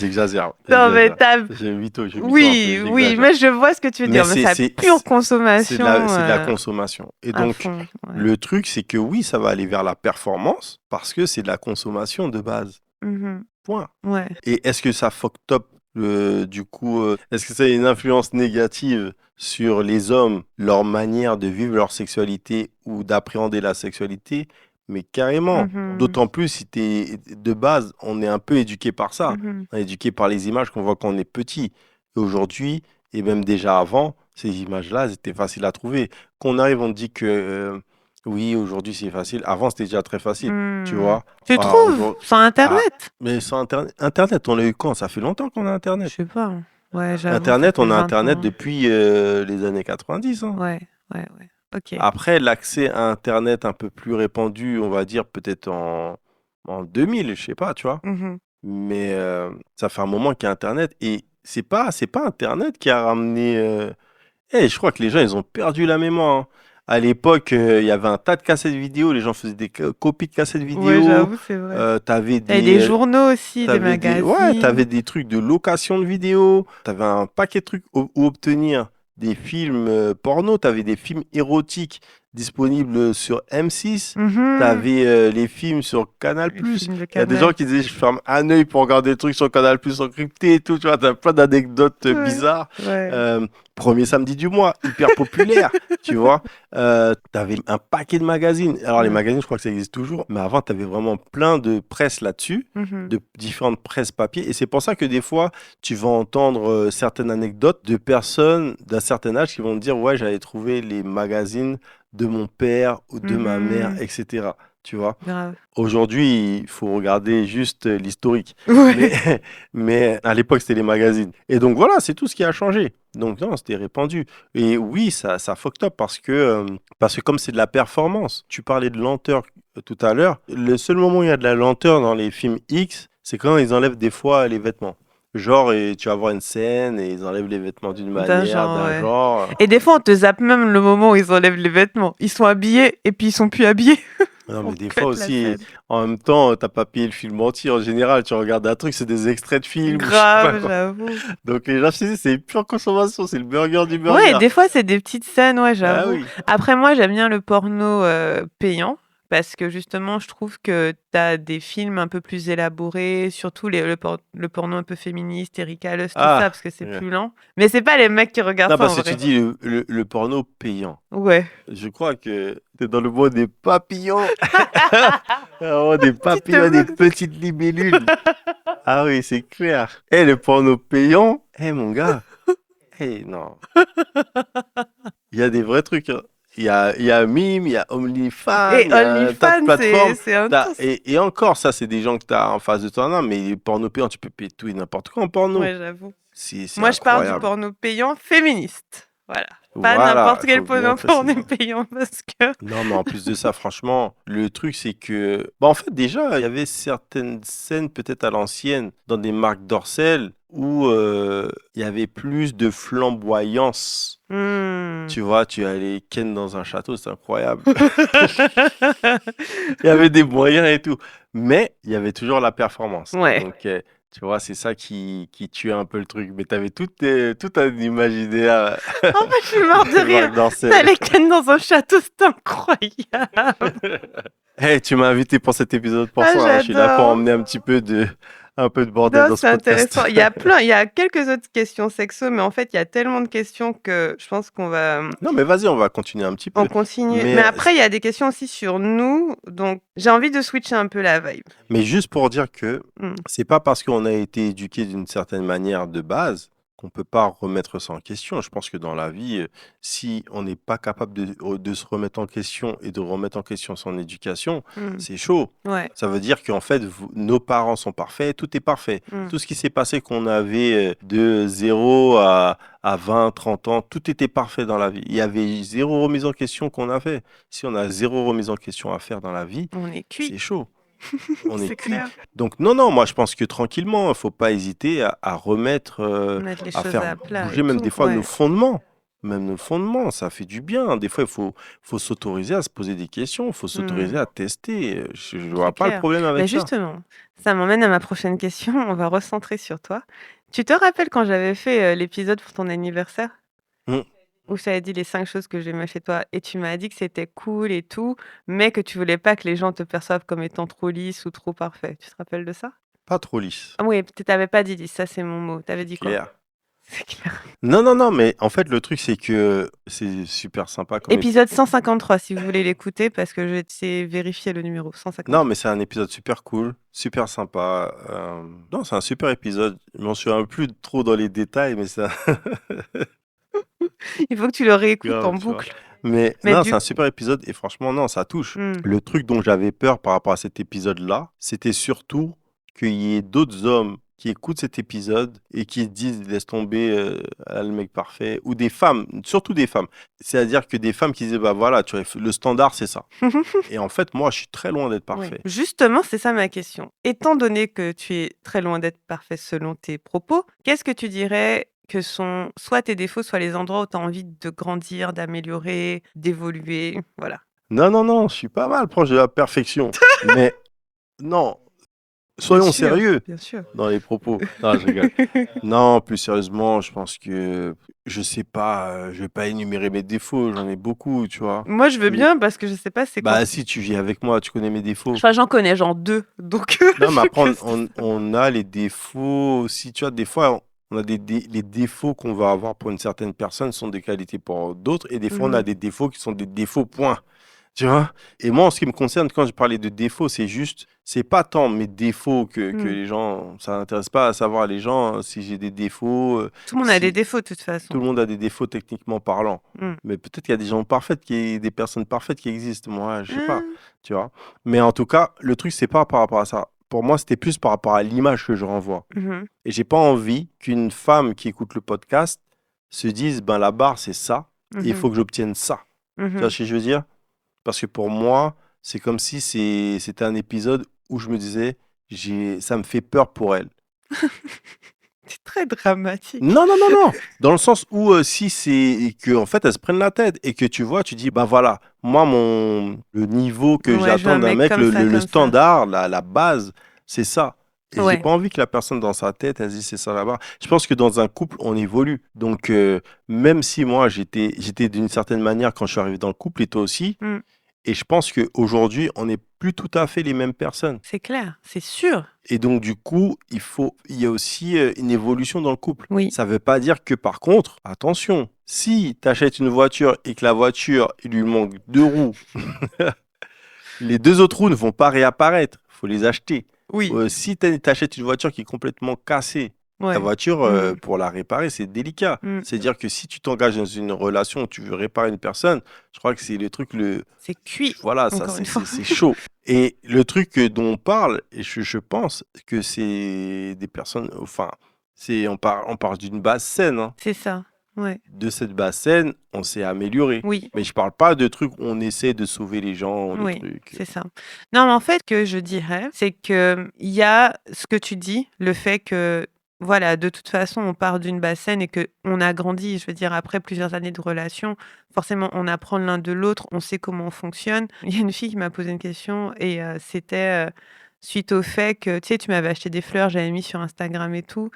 Non, mais J'ai mytho un peu, oui, j'exagère. mais je vois ce que tu veux Mais dire, mais c'est pure consommation. C'est de la consommation. Et à donc, fond, ouais. le truc, c'est que oui, ça va aller vers la performance parce que c'est de la consommation de base. Mhm. Point. Ouais. Et est-ce que ça fuck top du coup, est-ce que ça a une influence négative sur les hommes, leur manière de vivre leur sexualité ou d'appréhender la sexualité? Mais carrément. Mhm. D'autant plus si t'es de base, on est un peu éduqué par ça. Mhm. On est éduqué par les images qu'on voit quand on est petit. Et aujourd'hui, et même déjà avant, ces images-là, elles étaient faciles à trouver. Quand on arrive, on dit que oui, aujourd'hui c'est facile. Avant, c'était déjà très facile, tu vois. Tu Ah, trouves? aujourd'hui- Sans Internet? mais sans Internet, on l'a eu quand? Ça fait longtemps qu'on a Je Internet. sais pas. Ouais, j'avoue, Internet, ça on fait a 20 Internet ans. depuis les années 90. Ouais. Ok. Après, l'accès à Internet un peu plus répandu, on va dire peut-être en 2000, je sais pas, tu vois. Mhm. Mais ça fait un moment qu'il y a Internet et c'est pas Internet qui a ramené. Je crois que les gens, ils ont perdu la mémoire. À l'époque, il y avait un tas de cassettes vidéo, les gens faisaient des copies de cassettes Ouais, vidéo. j'avoue, c'est vrai. T'avais T'avais des journaux aussi, des t'avais magazines. t'avais des trucs de location de vidéos. T'avais un paquet de trucs où obtenir des films porno. T'avais des films érotiques disponibles sur M6. Mhm. T'avais les films sur Canal+. Les films de Il y a des Canal. gens qui disaient je ferme un œil pour regarder des trucs sur Canal+ encryptés et tout. Tu vois, t'as plein d'anecdotes Ouais. bizarres. Ouais. Premier samedi du mois, hyper populaire, tu vois. T'avais un paquet de magazines. Alors, les Ouais. magazines, je crois que ça existe toujours, mais avant, t'avais vraiment plein de presse là-dessus, Mhm. de différentes presses papier. Et c'est pour ça que des fois, tu vas entendre certaines anecdotes de personnes d'un certain âge qui vont te dire, ouais, j'avais trouvé les magazines de mon père ou de ma mère, Mhm. etc. Tu vois. Grave. Aujourd'hui, il faut regarder juste l'historique. Ouais. Mais à l'époque, c'était les magazines. Et donc voilà, c'est tout ce qui a changé. Donc non, c'était répandu. Et oui, ça fucked up parce que comme c'est de la performance, tu parlais de lenteur tout à l'heure. Le seul moment où il y a de la lenteur dans les films X, c'est quand ils enlèvent des fois les vêtements. Genre, et tu vas voir une scène et ils enlèvent les vêtements d'une D'un manière, genre, d'un ouais. genre. Et des fois, on te zappe même le moment où ils enlèvent les vêtements. Ils sont habillés et puis ils sont plus habillés. Non, On mais des cut fois la aussi, scène. en même temps, t'as pas payé le film entier. En général, tu regardes un truc, c'est des extraits de films, ou je sais pas Grave, quoi. j'avoue. Donc les gens, je te dis, c'est pure consommation, c'est le burger du Ouais, burger. des fois, c'est des petites scènes, ouais, Ah j'avoue. oui. Après, moi, j'aime bien le porno payant parce que justement, je trouve que t'as des films un peu plus élaborés, surtout le porno un peu féministe, Erika Lust, tout ça, Ah, parce que c'est ouais. plus lent. Mais c'est pas les mecs qui regardent Non, ça parce en que tu vrai. dis le porno payant. Ouais. Je crois que t'es dans le monde des papillons. Vraiment, des Tu te papillons, des moques. petites libellules. Ah oui, c'est clair. Le porno payant, mon gars. Non. Il y a des vrais trucs, hein. Il y a Mime, il y a OnlyFans, Et il y a un tas de OnlyFans, plateformes. c'est intense. Et encore, ça, c'est des gens que tu as en face de toi. Non, mais les porno payants, tu peux payer tout et n'importe quoi en porno. Ouais, j'avoue. C'est Moi, je parle du incroyable. porno payant féministe. Voilà. Pas Voilà, n'importe il quel faut bien porno préciser. payant parce que... Non, mais en plus de ça, franchement, le truc, c'est que... Bah, en fait, déjà, il y avait certaines scènes, peut-être à l'ancienne, dans des marques d'Orcel, où il y avait plus de flamboyance. Tu vois, tu allais ken dans un château, c'est incroyable. Il y avait des moyens et tout. Mais il y avait toujours la performance. Ouais. Donc, Tu vois, c'est ça qui tue un peu le truc. Mais t'avais tout un imaginaire En fait, je suis morte de rire. dans T'allais ken dans un château, c'est incroyable. Hey, tu m'as invité pour cet épisode pour Ah, ça, hein. Je suis là pour j'adore. emmener un peu de bordel Non, dans ce c'est podcast. intéressant. Il y a quelques autres questions sexo, mais en fait, il y a tellement de questions que je pense qu'on va Non, mais vas-y, on va continuer un petit on peu. continue. Mais Mais, après, il y a des questions aussi sur nous, donc j'ai envie de switcher un peu la vibe. mais juste pour dire que Mm. c'est pas parce qu'on a été éduqué d'une certaine manière de base qu'on peut pas remettre ça en question. Je pense que dans la vie, si on n'est pas capable de se remettre en question et de remettre en question son éducation, Mm. c'est chaud. Ouais. Ça veut dire qu'en fait, nos parents sont parfaits, tout est parfait. Mm. Tout ce qui s'est passé qu'on avait de 0 à 20, 30 ans, tout était parfait dans la vie. Il y avait zéro remise en question qu'on a fait. Si on a zéro remise en question à faire dans la vie, On est cuit. c'est chaud. On est C'est cuit. clair. Donc non, moi je pense que tranquillement, il ne faut pas hésiter à remettre, Mettre les à choses faire à plat bouger et même tout. des fois nos Ouais. fondements. Même nos fondements, ça fait du bien. Des fois, faut s'autoriser à se poser des questions, il faut Mm. s'autoriser à tester. Je ne vois C'est pas le clair. problème Mais avec ça. justement, ça m'emmène à ma prochaine question. On va recentrer sur toi. Tu te rappelles quand j'avais fait l'épisode pour ton anniversaire Mm. où je t'avais dit les 5 choses que j'aimais chez toi et tu m'as dit que c'était cool et tout, mais que tu voulais pas que les gens te perçoivent comme étant trop lisse ou trop parfait. Tu te rappelles de ça? Pas trop lisse, Ah oui, tu avais pas dit lisse, ça c'est mon mot. Tu avais c'est dit quoi? clair. C'est clair. Non, mais en fait, le truc, c'est que c'est super sympa comme Épisode 153 si vous voulez l'écouter parce que je sais vérifier le numéro. Non, 153. mais c'est un épisode super cool, super sympa. Non, c'est un super épisode. Je m'en souviens plus trop dans les détails, mais c'est Il faut que tu le réécoutes en grave, tu vois. boucle. Mais Mais non, du c'est un super épisode et franchement, non, ça touche. Hmm. Le truc dont j'avais peur par rapport à cet épisode-là, c'était surtout qu'il y ait d'autres hommes qui écoutent cet épisode et qui se disent laisse tomber le mec parfait, ou des femmes, surtout des femmes. C'est-à-dire que des femmes qui disent bah voilà, tu vois, le standard c'est ça. Et en fait, moi, je suis très loin d'être Oui. parfait. Justement, c'est ça ma question. Étant donné que tu es très loin d'être parfait selon tes propos, qu'est-ce que tu dirais que sont soit tes défauts, soit les endroits où tu as envie de grandir, d'améliorer, d'évoluer? Voilà. Non, je suis pas mal proche de la perfection. Mais non, soyons sérieux Bien sûr. dans les propos. Non, je rigole. Non, plus sérieusement, je pense que je sais pas, je vais pas énumérer mes défauts, j'en ai beaucoup, tu vois. Moi, je veux Mais bien parce que je sais pas c'est quand. bah si tu vis avec moi, tu connais mes défauts. Enfin, j'en connais genre 2, donc Non, mais je après, peux on a les défauts aussi, tu vois, des fois, on a les défauts qu'on va avoir pour une certaine personne sont des qualités pour d'autres, et des fois, on a Mhm. des défauts qui sont des défauts, point. Tu vois? Et moi, en ce qui me concerne, quand je parlais de défauts, c'est juste, c'est pas tant mes défauts que Mm. les gens, ça n'intéresse pas à savoir les gens si j'ai des défauts, Tout le monde a des si défauts de toute tout façon. le monde a des défauts techniquement parlant. Mm. Mais peut-être qu'il y a des gens parfaits, des personnes parfaites qui existent. Moi, je sais pas, Ah. tu vois. Mais en tout cas, le truc, c'est pas par rapport à ça. Pour moi, c'était plus par rapport à l'image que je renvoie. Mhm. Et j'ai pas envie qu'une femme qui écoute le podcast se dise, ben la barre, c'est ça, et il Mhm. faut que j'obtienne ça. Tu vois Mhm. ce que je veux dire? Parce que pour moi, c'est comme si c'était un épisode où je me disais, ça me fait peur pour elle. C'est très dramatique. Non. Dans le sens où si c'est que en fait elles se prennent la tête et que tu vois, tu dis bah voilà, moi le niveau que Ouais, je veux un j'attends d'un mec mec, comme ça, le comme ça. standard, la base, c'est ça. Et j'ai Ouais. pas envie que la personne dans sa tête, elle se dise c'est ça là-bas. Je pense que dans un couple, on évolue. Donc même si moi j'étais d'une certaine manière quand je suis arrivé dans le couple et toi aussi, Mm. et je pense qu'aujourd'hui, on n'est plus tout à fait les mêmes personnes. C'est clair, c'est sûr. Et donc, du coup, il y a aussi une évolution dans le couple. Oui. Ça ne veut pas dire que, par contre, attention, si tu achètes une voiture et que la voiture, il lui manque 2 roues, les 2 autres roues ne vont pas réapparaître. Il faut les acheter. Oui. Si tu achètes une voiture qui est complètement cassée, Ouais. ta voiture, Mm. pour la réparer, c'est délicat. Mm. C'est-à-dire que si tu t'engages dans une relation où tu veux réparer une personne, je crois que c'est le truc C'est cuit. voilà, ça, Encore une fois. c'est chaud. Et le truc dont on parle, et je pense que c'est des personnes, enfin, on parle d'une base saine, hein. C'est ça. Ouais. De cette base saine, on s'est amélioré. Oui. Mais je parle pas de trucs où on essaie de sauver les gens, les Oui, trucs. c'est ça. Non, mais en fait, que je dirais, c'est que il y a ce que tu dis, le fait que, voilà, de toute façon, on part d'une base saine et que on a grandi. Je veux dire, après plusieurs années de relation, forcément, on apprend l'un de l'autre, on sait comment on fonctionne. Il y a une fille qui m'a posé une question et c'était suite au fait que, tu sais, tu m'avais acheté des fleurs, j'avais mis sur Instagram et tout,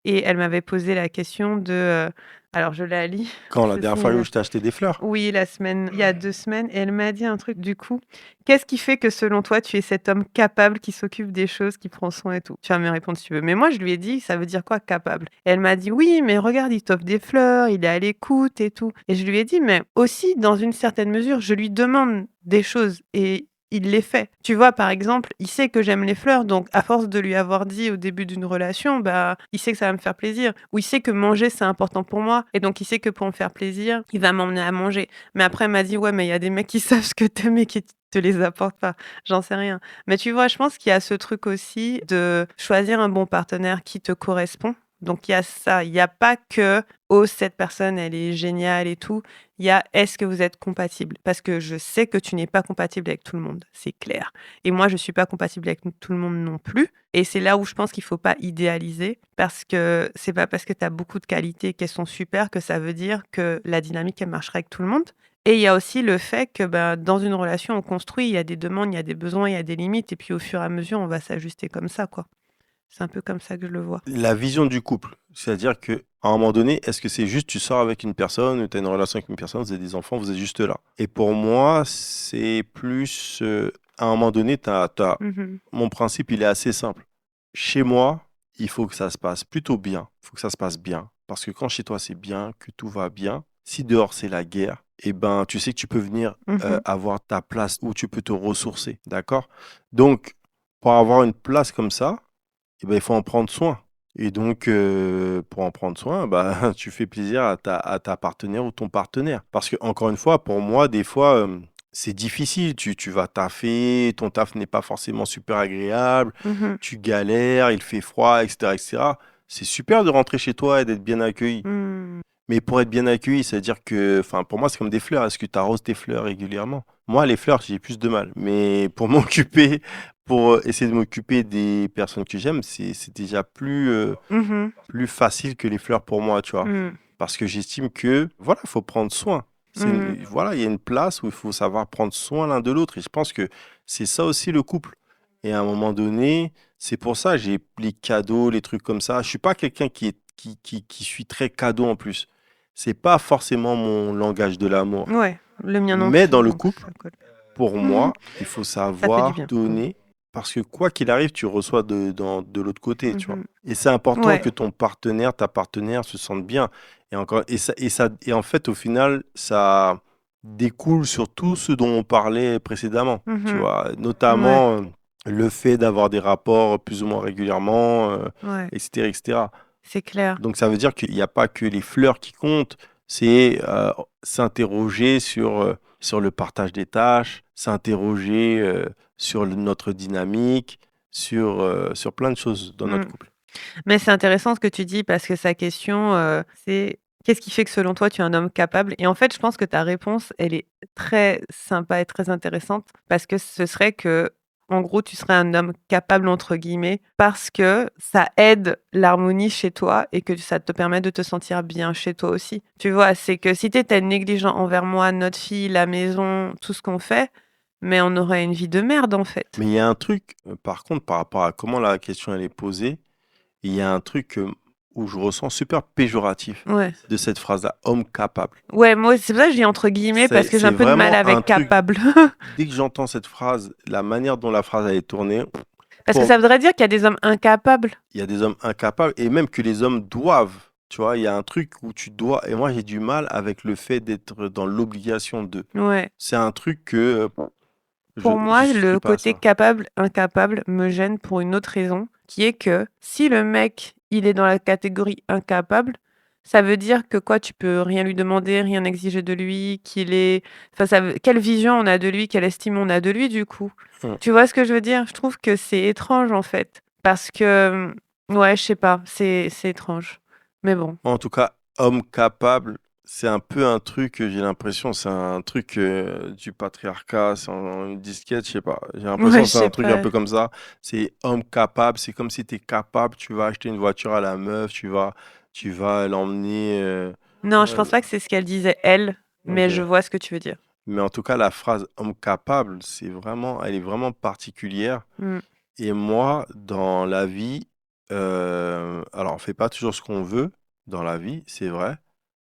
et elle m'avait posé la question de, alors je la lis, Quand la ce dernière sont fois où je t'ai acheté des fleurs? oui, il y a 2 semaines, et elle m'a dit un truc du coup: «Qu'est-ce qui fait que selon toi, tu es cet homme capable qui s'occupe des choses, qui prend soin et tout?» Tu vas me répondre si tu veux. Mais moi, je lui ai dit: «Ça veut dire quoi capable?» Et elle m'a dit: «Oui, mais regarde, il t'offre des fleurs, il est à l'écoute et tout». Et je lui ai dit: «Mais aussi, dans une certaine mesure, je lui demande des choses et il les fait». Tu vois, par exemple, il sait que j'aime les fleurs, donc à force de lui avoir dit au début d'une relation, bah, il sait que ça va me faire plaisir. Ou il sait que manger, c'est important pour moi, et donc il sait que pour me faire plaisir, il va m'emmener à manger. Mais après, elle m'a dit: «Ouais, mais il y a des mecs qui savent ce que t'aimes et qui te les apportent pas». J'en sais rien. Mais tu vois, je pense qu'il y a ce truc aussi de choisir un bon partenaire qui te correspond. Donc il y a ça, il y a pas que: «Oh, cette personne, elle est géniale et tout». Il y a: «Est-ce que vous êtes compatibles?» Parce que je sais que tu n'es pas compatible avec tout le monde, c'est clair. Et moi, je suis pas compatible avec tout le monde non plus. Et c'est là où je pense qu'il faut pas idéaliser, parce que c'est pas parce que tu as beaucoup de qualités et qu'elles sont super que ça veut dire que la dynamique, elle marchera avec tout le monde. Et il y a aussi le fait que, bah, dans une relation, on construit, il y a des demandes, il y a des besoins, il y a des limites, et puis au fur et à mesure, on va s'ajuster comme ça, quoi. C'est un peu comme ça que je le vois. La vision du couple, c'est-à-dire que à un moment donné, est-ce que c'est juste tu sors avec une personne ou tu as une relation avec une personne, vous avez des enfants, vous êtes juste là? Et pour moi, c'est plus, à un moment donné, Mmh. mon principe, il est assez simple. Chez moi, il faut que ça se passe plutôt bien. Il faut que ça se passe bien. Parce que quand chez toi, c'est bien, que tout va bien, si dehors, c'est la guerre, eh ben, tu sais que tu peux venir Mmh. avoir ta place où tu peux te ressourcer. D'accord? Donc, pour avoir une place comme ça, eh ben, il faut en prendre soin. Et donc, pour en prendre soin, bah, tu fais plaisir à ta partenaire ou ton partenaire. Parce que, encore une fois, pour moi, des fois, c'est difficile. Tu vas taffer, ton taf n'est pas forcément super agréable, Mmh. tu galères, il fait froid, etc., etc. C'est super de rentrer chez toi et d'être bien accueilli. Mmh. Mais pour être bien accueilli, c'est-à-dire que, enfin, pour moi, c'est comme des fleurs. Est-ce que tu arroses tes fleurs régulièrement? Moi, les fleurs, j'ai plus de mal. Mais pour m'occuper, pour essayer de m'occuper des personnes que j'aime, c'est déjà Mmh. plus facile que les fleurs pour moi, tu vois. Mmh. Parce que j'estime que, voilà, il faut prendre soin. Mmh. Voilà, il y a une place où il faut savoir prendre soin l'un de l'autre. Et je pense que c'est ça aussi le couple. Et à un moment donné, c'est pour ça, j'ai les cadeaux, les trucs comme ça. Je suis pas quelqu'un qui suis très cadeau en plus. C'est pas forcément mon langage de l'amour. Ouais, le mien non Mais plus, dans le donc couple, ça colle. pour Mmh. moi, il faut Ça fait du savoir bien. Mmh. donner. Parce que quoi qu'il arrive, tu reçois de l'autre côté, tu vois. Mmh. Et c'est important Ouais. que ton partenaire, ta partenaire se sente bien. Et encore, et en fait, au final, ça découle sur tout ce dont on parlait précédemment, tu Mmh. vois. Ouais, Notamment, le fait d'avoir des rapports plus ou moins régulièrement, ouais, etc., etc. c'est clair. Donc ça veut dire qu'il n'y a pas que les fleurs qui comptent, c'est s'interroger sur le partage des tâches, s'interroger sur notre dynamique, sur plein de choses dans notre Mmh. couple. Mais c'est intéressant ce que tu dis, parce que sa question, c'est: «Qu'est-ce qui fait que selon toi tu es un homme capable?» Et en fait, je pense que ta réponse, elle est très sympa et très intéressante, parce que ce serait que, en gros, tu serais un homme «capable» entre guillemets, parce que ça aide l'harmonie chez toi et que ça te permet de te sentir bien chez toi aussi. Tu vois? C'est que si tu étais négligent envers moi, notre fille, la maison, tout ce qu'on fait, mais on aurait une vie de merde en fait. Mais il y a un truc, par contre, par rapport à comment la question elle est posée, il y a un truc où je ressens super péjoratif Ouais. de cette phrase-là, homme capable. Ouais, moi, c'est pour ça que je dis entre guillemets, parce que j'ai C'est un peu de mal vraiment un avec truc, «capable». dès que j'entends cette phrase, la manière dont la phrase elle est tournée, Parce que pour, ça voudrait dire qu'il y a des hommes incapables. il y a des hommes incapables et même que les hommes doivent. Tu vois, il y a un truc où tu dois. Et moi, j'ai du mal avec le fait d'être dans l'obligation de. Ouais. C'est un truc que Pour je moi, souscris le pas à côté ça. capable, incapable me gêne pour une autre raison, qui est que si le mec, il est dans la catégorie incapable, ça veut dire que quoi, tu peux rien lui demander, rien exiger de lui, qu'il est enfin ça veut quelle vision on a de lui, quelle estime on a de lui du coup? Hmm. Tu vois ce que je veux dire? Je trouve que c'est étrange en fait, parce que, ouais, je sais pas, c'est étrange. Mais bon. En tout cas, homme capable, c'est un peu un truc, j'ai l'impression, c'est un truc du patriarcat, c'est une disquette, je sais pas. J'ai l'impression Ouais, que je c'est un sais truc un pas. peu comme ça. C'est homme capable, c'est comme si tu es capable, tu vas acheter une voiture à la meuf, tu vas l'emmener. Non, je Euh, pense pas que c'est ce qu'elle disait elle, mais je ok. vois ce que tu veux dire. Mais en tout cas, la phrase homme capable, elle est vraiment particulière. Mmh. Et moi, dans la vie, alors on fait pas toujours ce qu'on veut dans la vie, c'est vrai,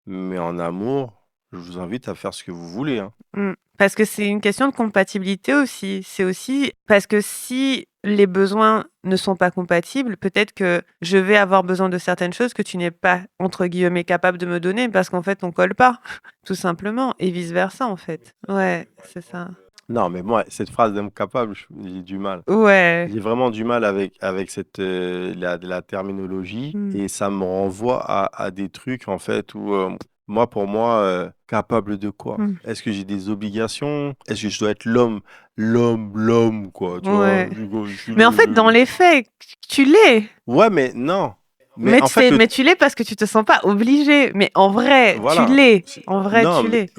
mais en amour, je vous invite à faire ce que vous voulez, hein. Parce que c'est une question de compatibilité aussi. C'est aussi parce que si les besoins ne sont pas compatibles, peut-être que je vais avoir besoin de certaines choses que tu n'es pas, entre guillemets, capable de me donner parce qu'en fait, on colle pas, tout simplement, et vice-versa, en fait. Ouais, c'est ça. Non, mais moi, cette phrase d'homme capable, j'ai du mal. Ouais. J'ai vraiment du mal avec cette, la terminologie Mm. et ça me renvoie à des trucs en fait où moi, pour moi, capable de quoi? Mm. Est-ce que j'ai des obligations? Est-ce que je dois être l'homme, quoi, tu vois? Ouais. Mais en fait, dans les faits, tu l'es. Ouais, mais non. Mais en fait, Mais tu l'es parce que tu te sens pas obligé. Mais en vrai, tu voilà. l'es. En vrai, Non, tu mais l'es.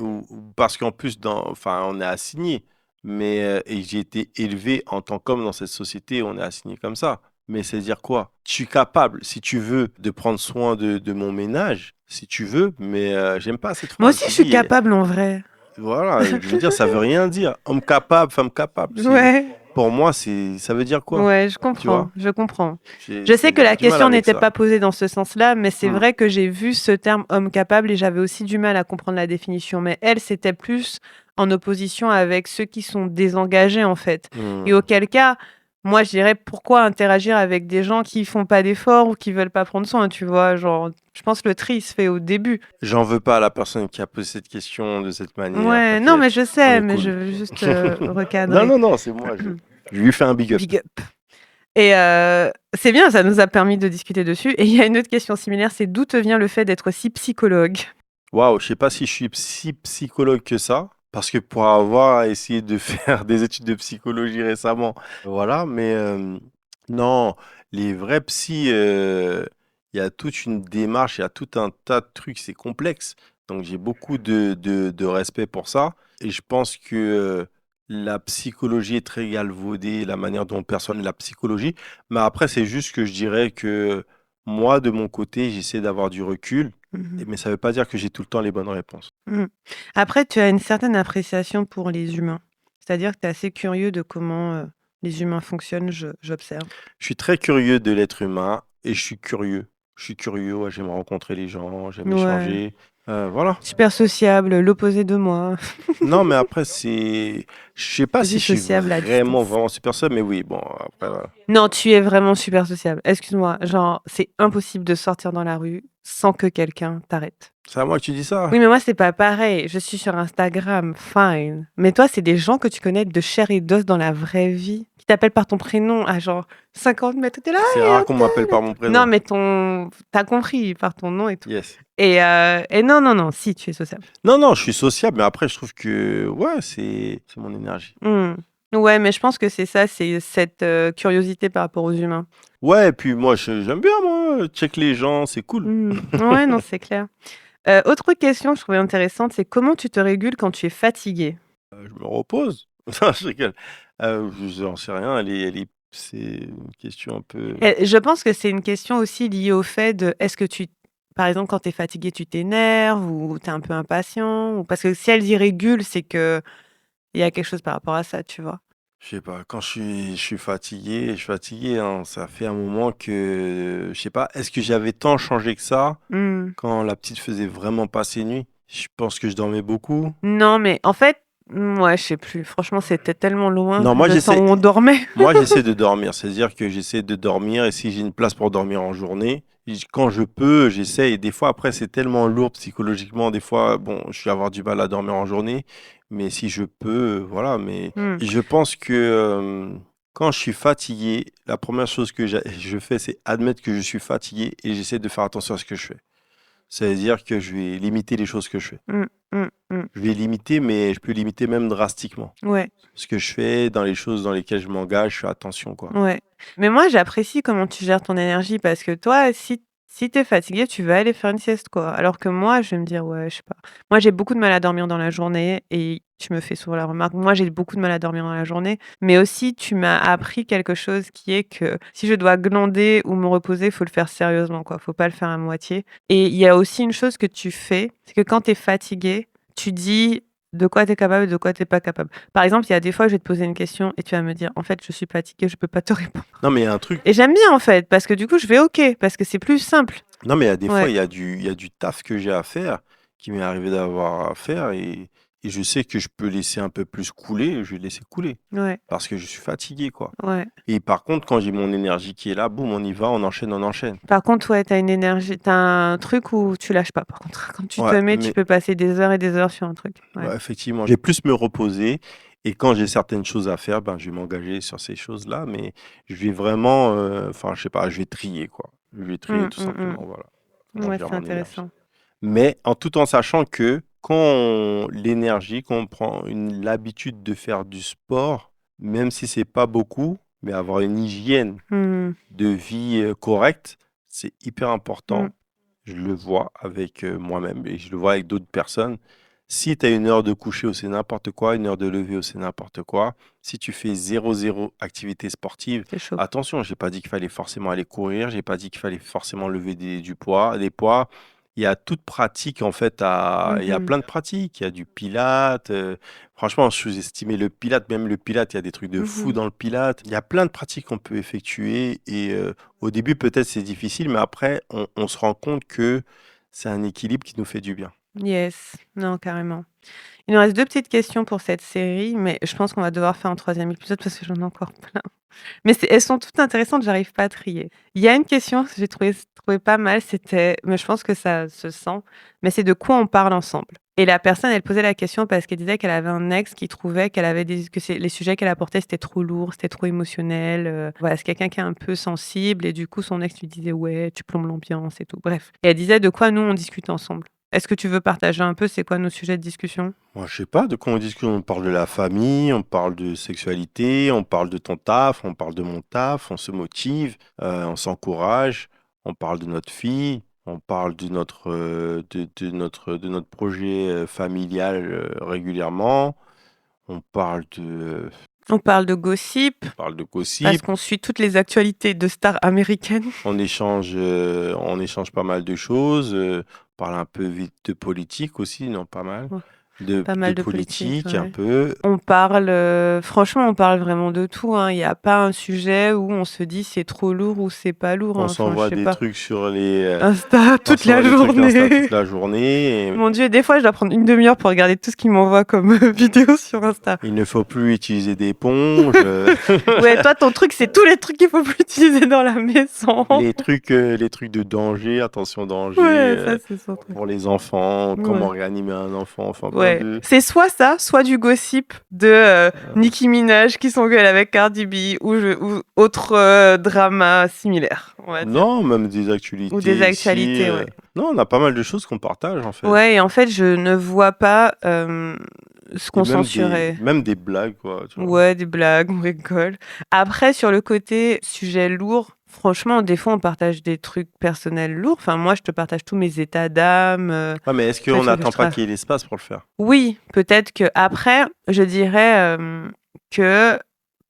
parce qu'en plus, enfin, on est assigné. Mais et j'ai été élevé en tant qu'homme dans cette société, on est assigné comme ça. Mais c'est dire quoi? Je suis capable, si tu veux, de prendre soin de mon ménage, si tu veux. Mais j'aime pas cette Moi phrase. aussi, Je je suis dis, capable en vrai. voilà, je veux dire, ça veut rien dire. Homme capable, femme capable. Ouais. Pour moi, ça veut dire quoi? Ouais, je Tu vois? comprends, je comprends. Je sais que J'ai la du mal question avec n'était ça. pas posée dans ce sens-là, mais c'est Hmm. vrai que j'ai vu ce terme homme capable et j'avais aussi du mal à comprendre la définition. Mais elle, c'était plus en opposition avec ceux qui sont désengagés, en fait. Et Hmm. auquel cas, moi, je dirais pourquoi interagir avec des gens qui font pas d'efforts ou qui veulent pas prendre soin, tu vois. Genre, je pense que le tri il se fait au début. J'en veux pas à la personne qui a posé cette question de cette manière, Ouais, non, mais t'inquiète, je on sais, est mais je cool. veux juste Non, recadrer. non, non, c'est moi, je lui fais un big up. Big up. Et c'est bien, ça nous a permis de discuter dessus. Et il y a une autre question similaire, c'est d'où te vient le fait d'être aussi psychologue? Waouh, je sais pas si je suis si psychologue que ça, parce que pour avoir essayé de faire des études de psychologie récemment, voilà, mais non, les vrais psys, il y a toute une démarche, il y a tout un tas de trucs, c'est complexe. Donc j'ai beaucoup de respect pour ça. Et je pense que la psychologie est très galvaudée, la manière dont on perçoit la psychologie. Mais après, c'est juste que je dirais que moi, de mon côté, j'essaie d'avoir du recul. Mmh. Mais ça veut pas dire que j'ai tout le temps les bonnes réponses. Mmh. Après, tu as une certaine appréciation pour les humains. C'est-à-dire que tu es assez curieux de comment, les humains fonctionnent, j'observe. Je suis très curieux de l'être humain et je suis curieux. Je suis curieux, ouais, j'aime rencontrer les gens, j'aime Ouais. échanger. Voilà. Super sociable, l'opposé de moi. Non, mais après, je sais pas Je si suis je suis sociable à distance. vraiment super seul, mais oui, bon, après, voilà. Non, tu es vraiment super sociable. Excuse-moi, genre, c'est impossible de sortir dans la rue sans que quelqu'un t'arrête. C'est à moi que tu dis ça? Oui, mais moi, c'est pas pareil. Je suis sur Instagram, fine. Mais toi, c'est des gens que tu connais de chair et d'os dans la vraie vie, qui t'appellent par ton prénom à genre 50 mètres. T'es là, C'est et rare un qu'on m'appelle par tel. mon Non, prénom. mais t'as compris, par ton nom et tout. Yes. Et non, non, non, si, tu es sociable. Non, non, je suis sociable, mais après, je trouve que, ouais, c'est mon énergie. Hmm. Ouais, mais je pense que c'est ça, c'est cette curiosité par rapport aux humains. Ouais, et puis moi, j'aime bien, moi, check les gens, c'est cool. Hmm. Ouais, non, c'est clair. Autre question que je trouvais intéressante, c'est comment tu te régules quand tu es fatigué? Je me repose. Non, je rigole. Je n'en sais rien, c'est une question un peu. Et je pense que c'est une question aussi liée au fait de est-ce que par exemple, quand tu es fatigué, tu t'énerves ou tu es un peu impatient? Ou parce que si elle dit régule, c'est qu'il y a quelque chose par rapport à ça, tu vois? Je sais pas, quand je suis fatigué, hein. Ça fait un moment que, je sais pas, est-ce que j'avais tant changé que ça Mmh. quand la petite faisait vraiment pas ses nuits? Je pense que je dormais beaucoup. Non, mais en fait, ouais, je sais plus. Franchement, c'était tellement loin, Non, le temps où on dormait. moi j'essaie de dormir, c'est-à-dire que j'essaie de dormir et si j'ai une place pour dormir en journée, quand je peux, j'essaie. Et des fois, après, c'est tellement lourd psychologiquement. Des fois, bon, je vais avoir du mal à dormir en journée, mais si je peux, voilà. Mais Mmh. je pense que quand je suis fatigué, la première chose que je fais, c'est admettre que je suis fatigué et j'essaie de faire attention à ce que je fais. C'est-à-dire que je vais limiter les choses que je fais. Mmh. Mmh. Mmh. Je vais limiter, mais je peux limiter même drastiquement. Ouais, Ce que je fais, dans les choses dans lesquelles je m'engage, je fais attention, quoi. ouais. Mais moi, j'apprécie comment tu gères ton énergie parce que toi, si tu es fatigué, tu vas aller faire une sieste, quoi. Alors que moi, je vais me dire: «Ouais, je sais pas». Moi, j'ai beaucoup de mal à dormir dans la journée et tu me fais souvent la remarque. Moi, j'ai beaucoup de mal à dormir dans la journée, mais aussi tu m'as appris quelque chose qui est que si je dois glander ou me reposer, il faut le faire sérieusement, quoi. Faut pas le faire à moitié et il y a aussi une chose que tu fais, c'est que quand tu es fatigué, tu dis de quoi tu es capable et de quoi tu es pas capable. Par exemple, il y a des fois, je vais te poser une question et tu vas me dire, en fait, je suis fatiguée, je peux pas te répondre. Non, mais il y a un truc. Et j'aime bien, en fait, parce que du coup, je vais OK, parce que c'est plus simple. Non, mais il y a des fois, Ouais, il y a du taf que j'ai à faire, qui m'est arrivé d'avoir à faire, et je sais que je peux laisser un peu plus couler, je vais laisser couler, ouais, parce que je suis fatigué, quoi. ouais. Et par contre, quand j'ai mon énergie qui est là, boum, on y va, on enchaîne, on enchaîne. Par contre, ouais, tu as une énergie, tu as un truc où tu lâches pas, par contre. Quand tu te Ouais, mets, tu mais peux passer des heures et des heures sur un truc. Ouais. ouais, effectivement, j'ai plus me reposer, et quand j'ai certaines choses à faire, ben, je vais m'engager sur ces choses-là, mais je vais vraiment, enfin, je sais pas, je vais trier, quoi. Je vais trier tout simplement, voilà, comment je Ouais, gère c'est mon énergie. intéressant. Mais tout en sachant que l'énergie, quand on prend l'habitude de faire du sport, même si c'est pas beaucoup, mais avoir une hygiène Mmh. de vie correcte, c'est hyper Mmh. important. Je le vois avec moi-même et je le vois avec d'autres personnes. Si tu as une heure de coucher ou c'est n'importe quoi, une heure de lever ou c'est n'importe quoi, si tu fais zéro activité sportive, C'est chaud. attention, j'ai pas dit qu'il fallait forcément aller courir, j'ai pas dit qu'il fallait forcément lever du poids, des poids. Il y a toute pratique en fait il y a Mmh. plein de pratiques, il y a du pilate. Franchement, je sous-estimais le pilate, même le pilate, il y a des trucs de fou Mmh. dans le pilate. Il y a plein de pratiques qu'on peut effectuer et au début peut-être c'est difficile, mais après on se rend compte que c'est un équilibre qui nous fait du bien. Yes. Non, carrément. Il nous reste 2 petites questions pour cette série, mais je pense qu'on va devoir faire un troisième épisode parce que j'en ai encore plein. Mais elles sont toutes intéressantes, j'arrive pas à trier. Il y a une question que j'ai trouvé pas mal, c'était, mais je pense que ça se sent, mais c'est de quoi on parle ensemble. Et la personne, elle posait la question parce qu'elle disait qu'elle avait un ex qui trouvait que les sujets qu'elle apportait, c'était trop lourd, c'était trop émotionnel. Voilà, c'est quelqu'un qui est un peu sensible et du coup, son ex lui disait, ouais, tu plombes l'ambiance et tout. Bref. Et elle disait de quoi nous, on discute ensemble. Est-ce que tu veux partager un peu c'est quoi nos sujets de discussion? Moi, je sais pas de quoi on discute. On parle de la famille, on parle de sexualité, on parle de ton taf, on parle de mon taf, on se motive, on s'encourage, on parle de notre fille, on parle de notre projet familial régulièrement, on parle On parle de gossip on parle de parce gossip, qu'on suit toutes les actualités de stars américaines. on échange pas mal de choses, on parle un peu vite de politique aussi, non, pas mal, Pas de mal de politique, politique un ouais. peu. On parle, franchement, on parle vraiment de tout, hein. Il y a pas un sujet où on se dit: «C'est trop lourd» ou «C'est pas lourd», On hein. Enfin, je s'envoie sais des pas. trucs Insta on toute la s'envoie des trucs Insta toute journée. la journée. Et Mon Dieu, des fois, je dois prendre une demi-heure pour regarder tout ce qu'il m'envoie comme, vidéo sur Insta. il ne faut plus utiliser d'éponge. Ouais, toi, ton truc, c'est tous les trucs qu'il faut plus utiliser dans la maison. Les trucs de danger, attention danger, Ouais, ça, c'est son truc. pour les enfants, comment Ouais. réanimer un enfant, enfin plein Ouais, de. c'est soit ça, soit du gossip de Nicki Minaj qui s'engueule avec Cardi B ou autre drama similaire, on va dire. Non, même des Ou des actualités ici. actualités, ouais. Non, on a pas mal de choses qu'on partage en fait. Ouais, et en fait, je ne vois pas ce Et qu'on censurait. même des blagues, quoi, tu vois. Ouais, des blagues, on rigole. Après, sur le côté sujet lourd, franchement, des fois, on partage des trucs personnels lourds. Enfin, moi, je te partage tous mes états d'âme, Ouais, mais est-ce tu vois, les qu'on trucs que n'attend je pas travaille. qu'il y ait l'espace pour le faire? Oui, peut-être que après, je dirais que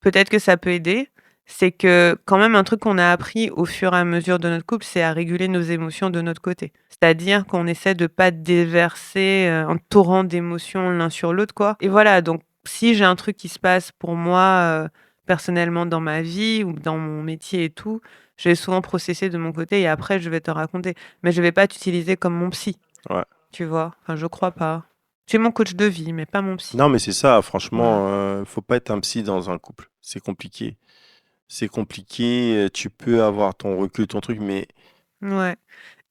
peut-être que ça peut aider. C'est que quand même un truc qu'on a appris au fur et à mesure de notre couple, c'est à réguler nos émotions de notre côté. C'est-à-dire qu'on essaie de pas déverser un torrent d'émotions l'un sur l'autre, quoi. Et voilà, donc si j'ai un truc qui se passe pour moi personnellement dans ma vie ou dans mon métier et tout, je vais souvent processer de mon côté et après je vais te raconter. Mais je vais pas t'utiliser comme mon psy, Ouais. tu vois. Enfin, je crois pas. Tu es mon coach de vie, mais pas mon psy. Non, mais c'est ça, Voilà. franchement, faut pas être un psy dans un couple. C'est compliqué. C'est compliqué, tu peux avoir ton recul, ton truc, mais Ouais.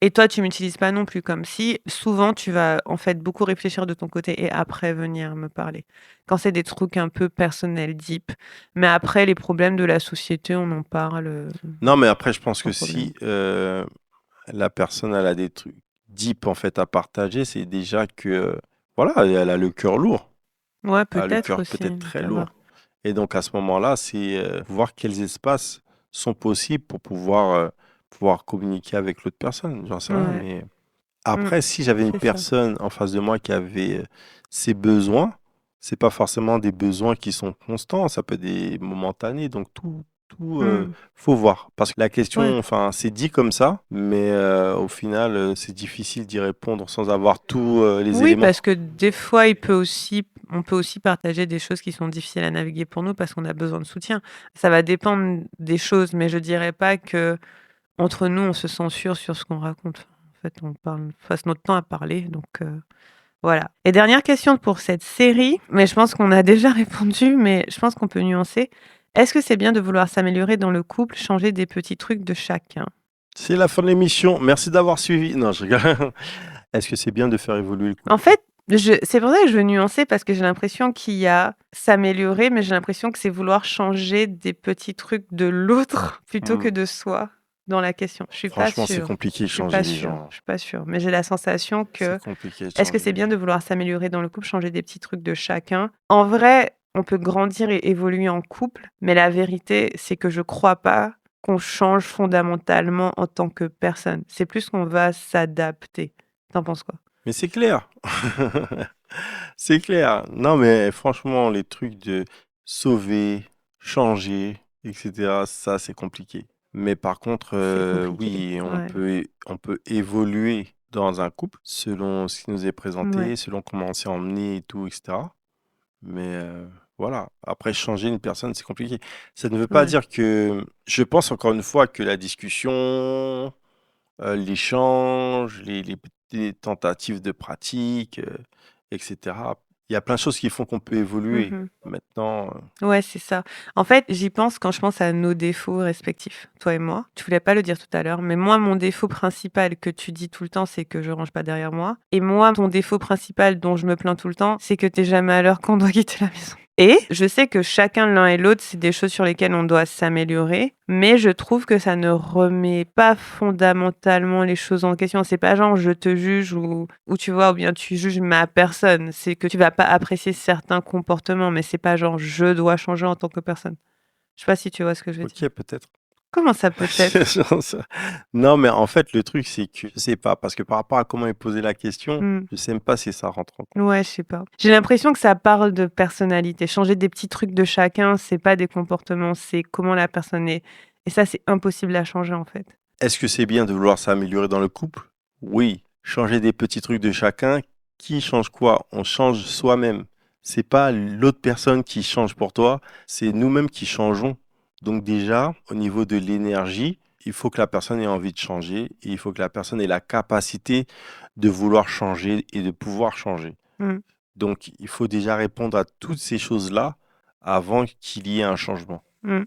Et toi, tu m'utilises pas non plus comme psy. Souvent, tu vas en fait beaucoup réfléchir de ton côté et après venir me parler. Quand c'est des trucs un peu personnels, deep. Mais après, les problèmes de la société, on en parle non, mais après, je pense sans que problème. si la personne elle a des trucs deep en fait à partager, c'est déjà que voilà, elle a le cœur lourd, Ouais, elle a le peut-être cœur aussi, peut-être très à voir. lourd. Et donc à ce moment-là, c'est voir quels espaces sont possibles pour pouvoir communiquer avec l'autre personne. J'en sais rien, Ouais, mais mm, après, si j'avais une c'est ça. personne en face de moi qui avait ses besoins, c'est pas forcément des besoins qui sont constants, ça peut être des momentanés, donc tout, Hmm. faut voir. Parce que la Ouais. question, enfin, c'est dit comme ça, mais au final, c'est difficile d'y répondre sans avoir tous les Oui, éléments. parce que des fois, on peut aussi partager des choses qui sont difficiles à naviguer pour nous parce qu'on a besoin de soutien. Ça va dépendre des choses, mais je dirais pas que entre nous, on se censure sur ce qu'on raconte. En fait, passe notre temps à parler, donc voilà. Et dernière question pour cette série, mais je pense qu'on a déjà répondu, mais je pense qu'on peut nuancer. Est-ce que c'est bien de vouloir s'améliorer dans le couple, changer des petits trucs de chacun? C'est la fin de l'émission. Merci d'avoir suivi. Non, je rigole. Est-ce que c'est bien de faire évoluer le En couple? fait, c'est pour ça que je veux nuancer parce que j'ai l'impression qu'il y a s'améliorer, mais j'ai l'impression que c'est vouloir changer des petits trucs de l'autre plutôt que Hmm. de soi dans la question. Je suis pas Franchement, c'est sûre. compliqué de Je suis pas changer les sûre. gens. Je suis pas sûre. Mais j'ai la sensation C'est que compliqué de est-ce que changer c'est les bien de gens. vouloir s'améliorer dans le couple, changer des petits trucs de chacun? En vrai, on peut grandir et évoluer en couple, mais la vérité, c'est que je crois pas qu'on change fondamentalement en tant que personne. C'est plus qu'on va s'adapter. T'en penses quoi? Mais c'est clair. C'est clair. Non, mais franchement, les trucs de sauver, changer, etc., ça, c'est compliqué. Mais par contre, C'est compliqué. oui, Ouais. on peut évoluer dans un couple selon ce qui nous est Ouais. présenté, selon comment on s'est emmené et tout, etc. Mais voilà, après changer une personne, c'est compliqué. Ça ne veut pas Ouais. dire que... Je pense encore une fois que la discussion, l'échange, les tentatives de pratique, etc. Il y a plein de choses qui font qu'on peut évoluer. Mmh. Maintenant, Ouais, c'est ça. En fait, j'y pense quand je pense à nos défauts respectifs, toi et moi. Tu voulais pas le dire tout à l'heure, mais moi, mon défaut principal que tu dis tout le temps, c'est que je range pas derrière moi. Et moi, ton défaut principal dont je me plains tout le temps, c'est que tu jamais à l'heure quand on doit quitter la maison. Et je sais que chacun, l'un et l'autre, c'est des choses sur lesquelles on doit s'améliorer, mais je trouve que ça ne remet pas fondamentalement les choses en question. C'est pas genre je te juge ou tu vois, ou bien tu juges ma personne. C'est que tu vas pas apprécier certains comportements, mais c'est pas genre je dois changer en tant que personne. Je sais pas si tu vois ce que je veux dire. ok, peut-être. Comment ça peut être? J'en sais- Non, mais en fait, le truc, c'est que je sais pas, parce que par rapport à comment il posait la question, Hmm. je sais même pas si ça rentre en compte. Ouais, je sais pas. J'ai l'impression que ça parle de personnalité. Changer des petits trucs de chacun, c'est pas des comportements, c'est comment la personne est. Et ça, c'est impossible à changer en fait. Est-ce que c'est bien de vouloir s'améliorer dans le couple? Oui. Changer des petits trucs de chacun. Qui change quoi? On change soi-même. C'est pas l'autre personne qui change pour toi, c'est nous-mêmes qui changeons. Donc déjà, au niveau de l'énergie, il faut que la personne ait envie de changer et il faut que la personne ait la capacité de vouloir changer et de pouvoir changer. Hmm. Donc il faut déjà répondre à toutes ces choses-là avant qu'il y ait un changement. Hmm.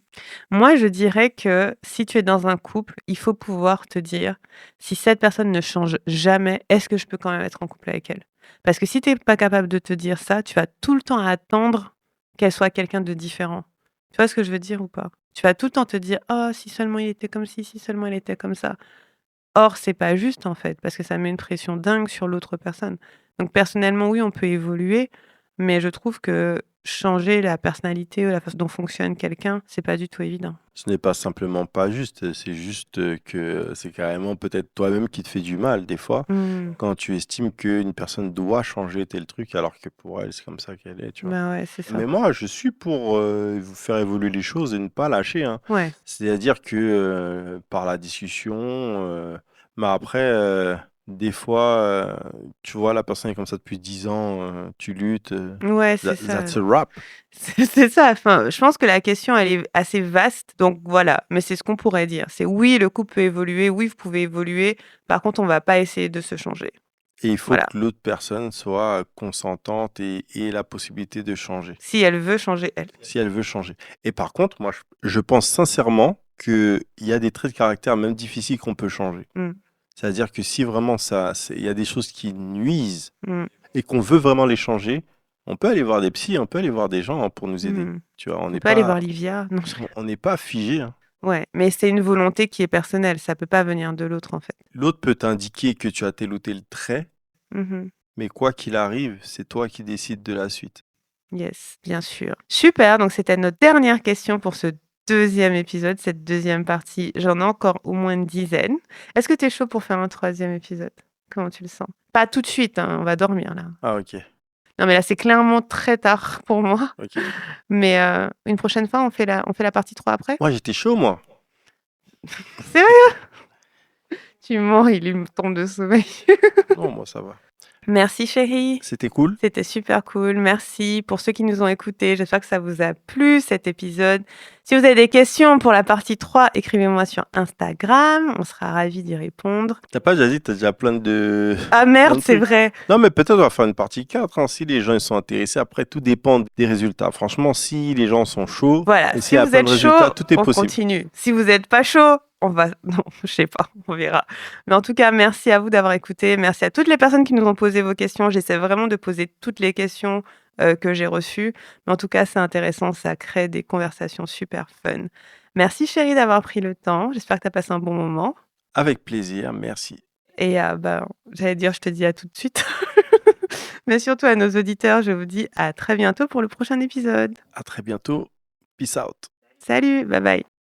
Moi, je dirais que si tu es dans un couple, il faut pouvoir te dire, si cette personne ne change jamais, est-ce que je peux quand même être en couple avec elle? Parce que si tu es pas capable de te dire ça, tu vas tout le temps attendre qu'elle soit quelqu'un de différent. Tu vois ce que je veux dire ou pas? Tu vas tout le temps te dire: «Oh, si seulement il était comme ci, si seulement il était comme ça». Or, c'est pas juste en fait, parce que ça met une pression dingue sur l'autre personne. Donc personnellement, oui, on peut évoluer, mais je trouve que changer la personnalité ou la façon dont fonctionne quelqu'un, c'est pas du tout évident. Ce n'est pas simplement pas juste, c'est juste que c'est carrément peut-être toi-même qui te fait du mal des fois Mmh. quand tu estimes qu'une personne doit changer tel truc alors que pour elle c'est comme ça qu'elle est, tu vois. Bah, ouais, c'est ça. Mais moi je suis pour vous faire évoluer les choses et ne pas lâcher, hein. Ouais. C'est-à-dire que par la discussion, mais après des fois tu vois la personne est comme ça depuis 10 ans, tu luttes, Ouais, c'est ça. that's a wrap. C'est ça, enfin, je pense que la question, elle est assez vaste, donc voilà. Mais c'est ce qu'on pourrait dire. C'est oui, le couple peut évoluer, oui, vous pouvez évoluer. Par contre, on va pas essayer de se changer. Et il faut Voilà. que l'autre personne soit consentante et ait la possibilité de changer, Si elle veut changer, elle. si elle veut changer. Et par contre, moi, je pense sincèrement qu'il y a des traits de caractère, même difficiles, qu'on peut changer. Mmh. C'est-à-dire que si vraiment il y a des choses qui nuisent Mmh. et qu'on veut vraiment les changer, on peut aller voir des psys, on peut aller voir des gens, hein, pour nous aider. Mmh. Tu vois, On peut aller voir Livia. Non, je rigole. on n'est pas figé, hein. Ouais, mais c'est une volonté qui est personnelle, ça peut pas venir de l'autre, en fait. L'autre peut t'indiquer que tu as tel ou tel trait, Mmh. mais quoi qu'il arrive, c'est toi qui décides de la suite. Yes, bien sûr. Super, donc c'était notre dernière question pour ce deuxième épisode, cette deuxième partie. J'en ai encore au moins une dizaine. Est-ce que tu es chaud pour faire un troisième épisode? Comment tu le sens? Pas tout de suite, hein, on va dormir là. Ah ok. Non, mais là, c'est clairement très tard pour moi. Ok. Mais une prochaine fois, on fait la partie 3 après? Moi, j'étais chaud, moi. Sérieux? Tu mens, il me tombe de sommeil. Non, moi, ça va. Merci chérie. C'était cool. C'était super cool. Merci pour ceux qui nous ont écoutés. J'espère que ça vous a plu cet épisode. Si vous avez des questions pour la partie 3, écrivez-moi sur Instagram. On sera ravis d'y répondre. T'as pas déjà dit, t'as déjà plein de... Ah plein merde, de c'est trucs. vrai. Non, mais peut-être on va faire une partie 4, hein, si les gens ils sont intéressés. Après, tout dépend des résultats. Franchement, si les gens sont chauds Voilà, et si s'il y a vous plein êtes de résultats, chaud, tout est on possible. continue. Si vous n'êtes pas chaud, on va... Non, je sais pas, on verra. Mais en tout cas, merci à vous d'avoir écouté. Merci à toutes les personnes qui nous ont posé vos questions. J'essaie vraiment de poser toutes les questions que j'ai reçues. Mais en tout cas, c'est intéressant, ça crée des conversations super fun. Merci chérie d'avoir pris le temps. J'espère que tu as passé un bon moment. Avec plaisir, merci. Et j'allais dire, je te dis à tout de suite. Mais surtout à nos auditeurs, je vous dis à très bientôt pour le prochain épisode. À très bientôt. Peace out. Salut, bye bye.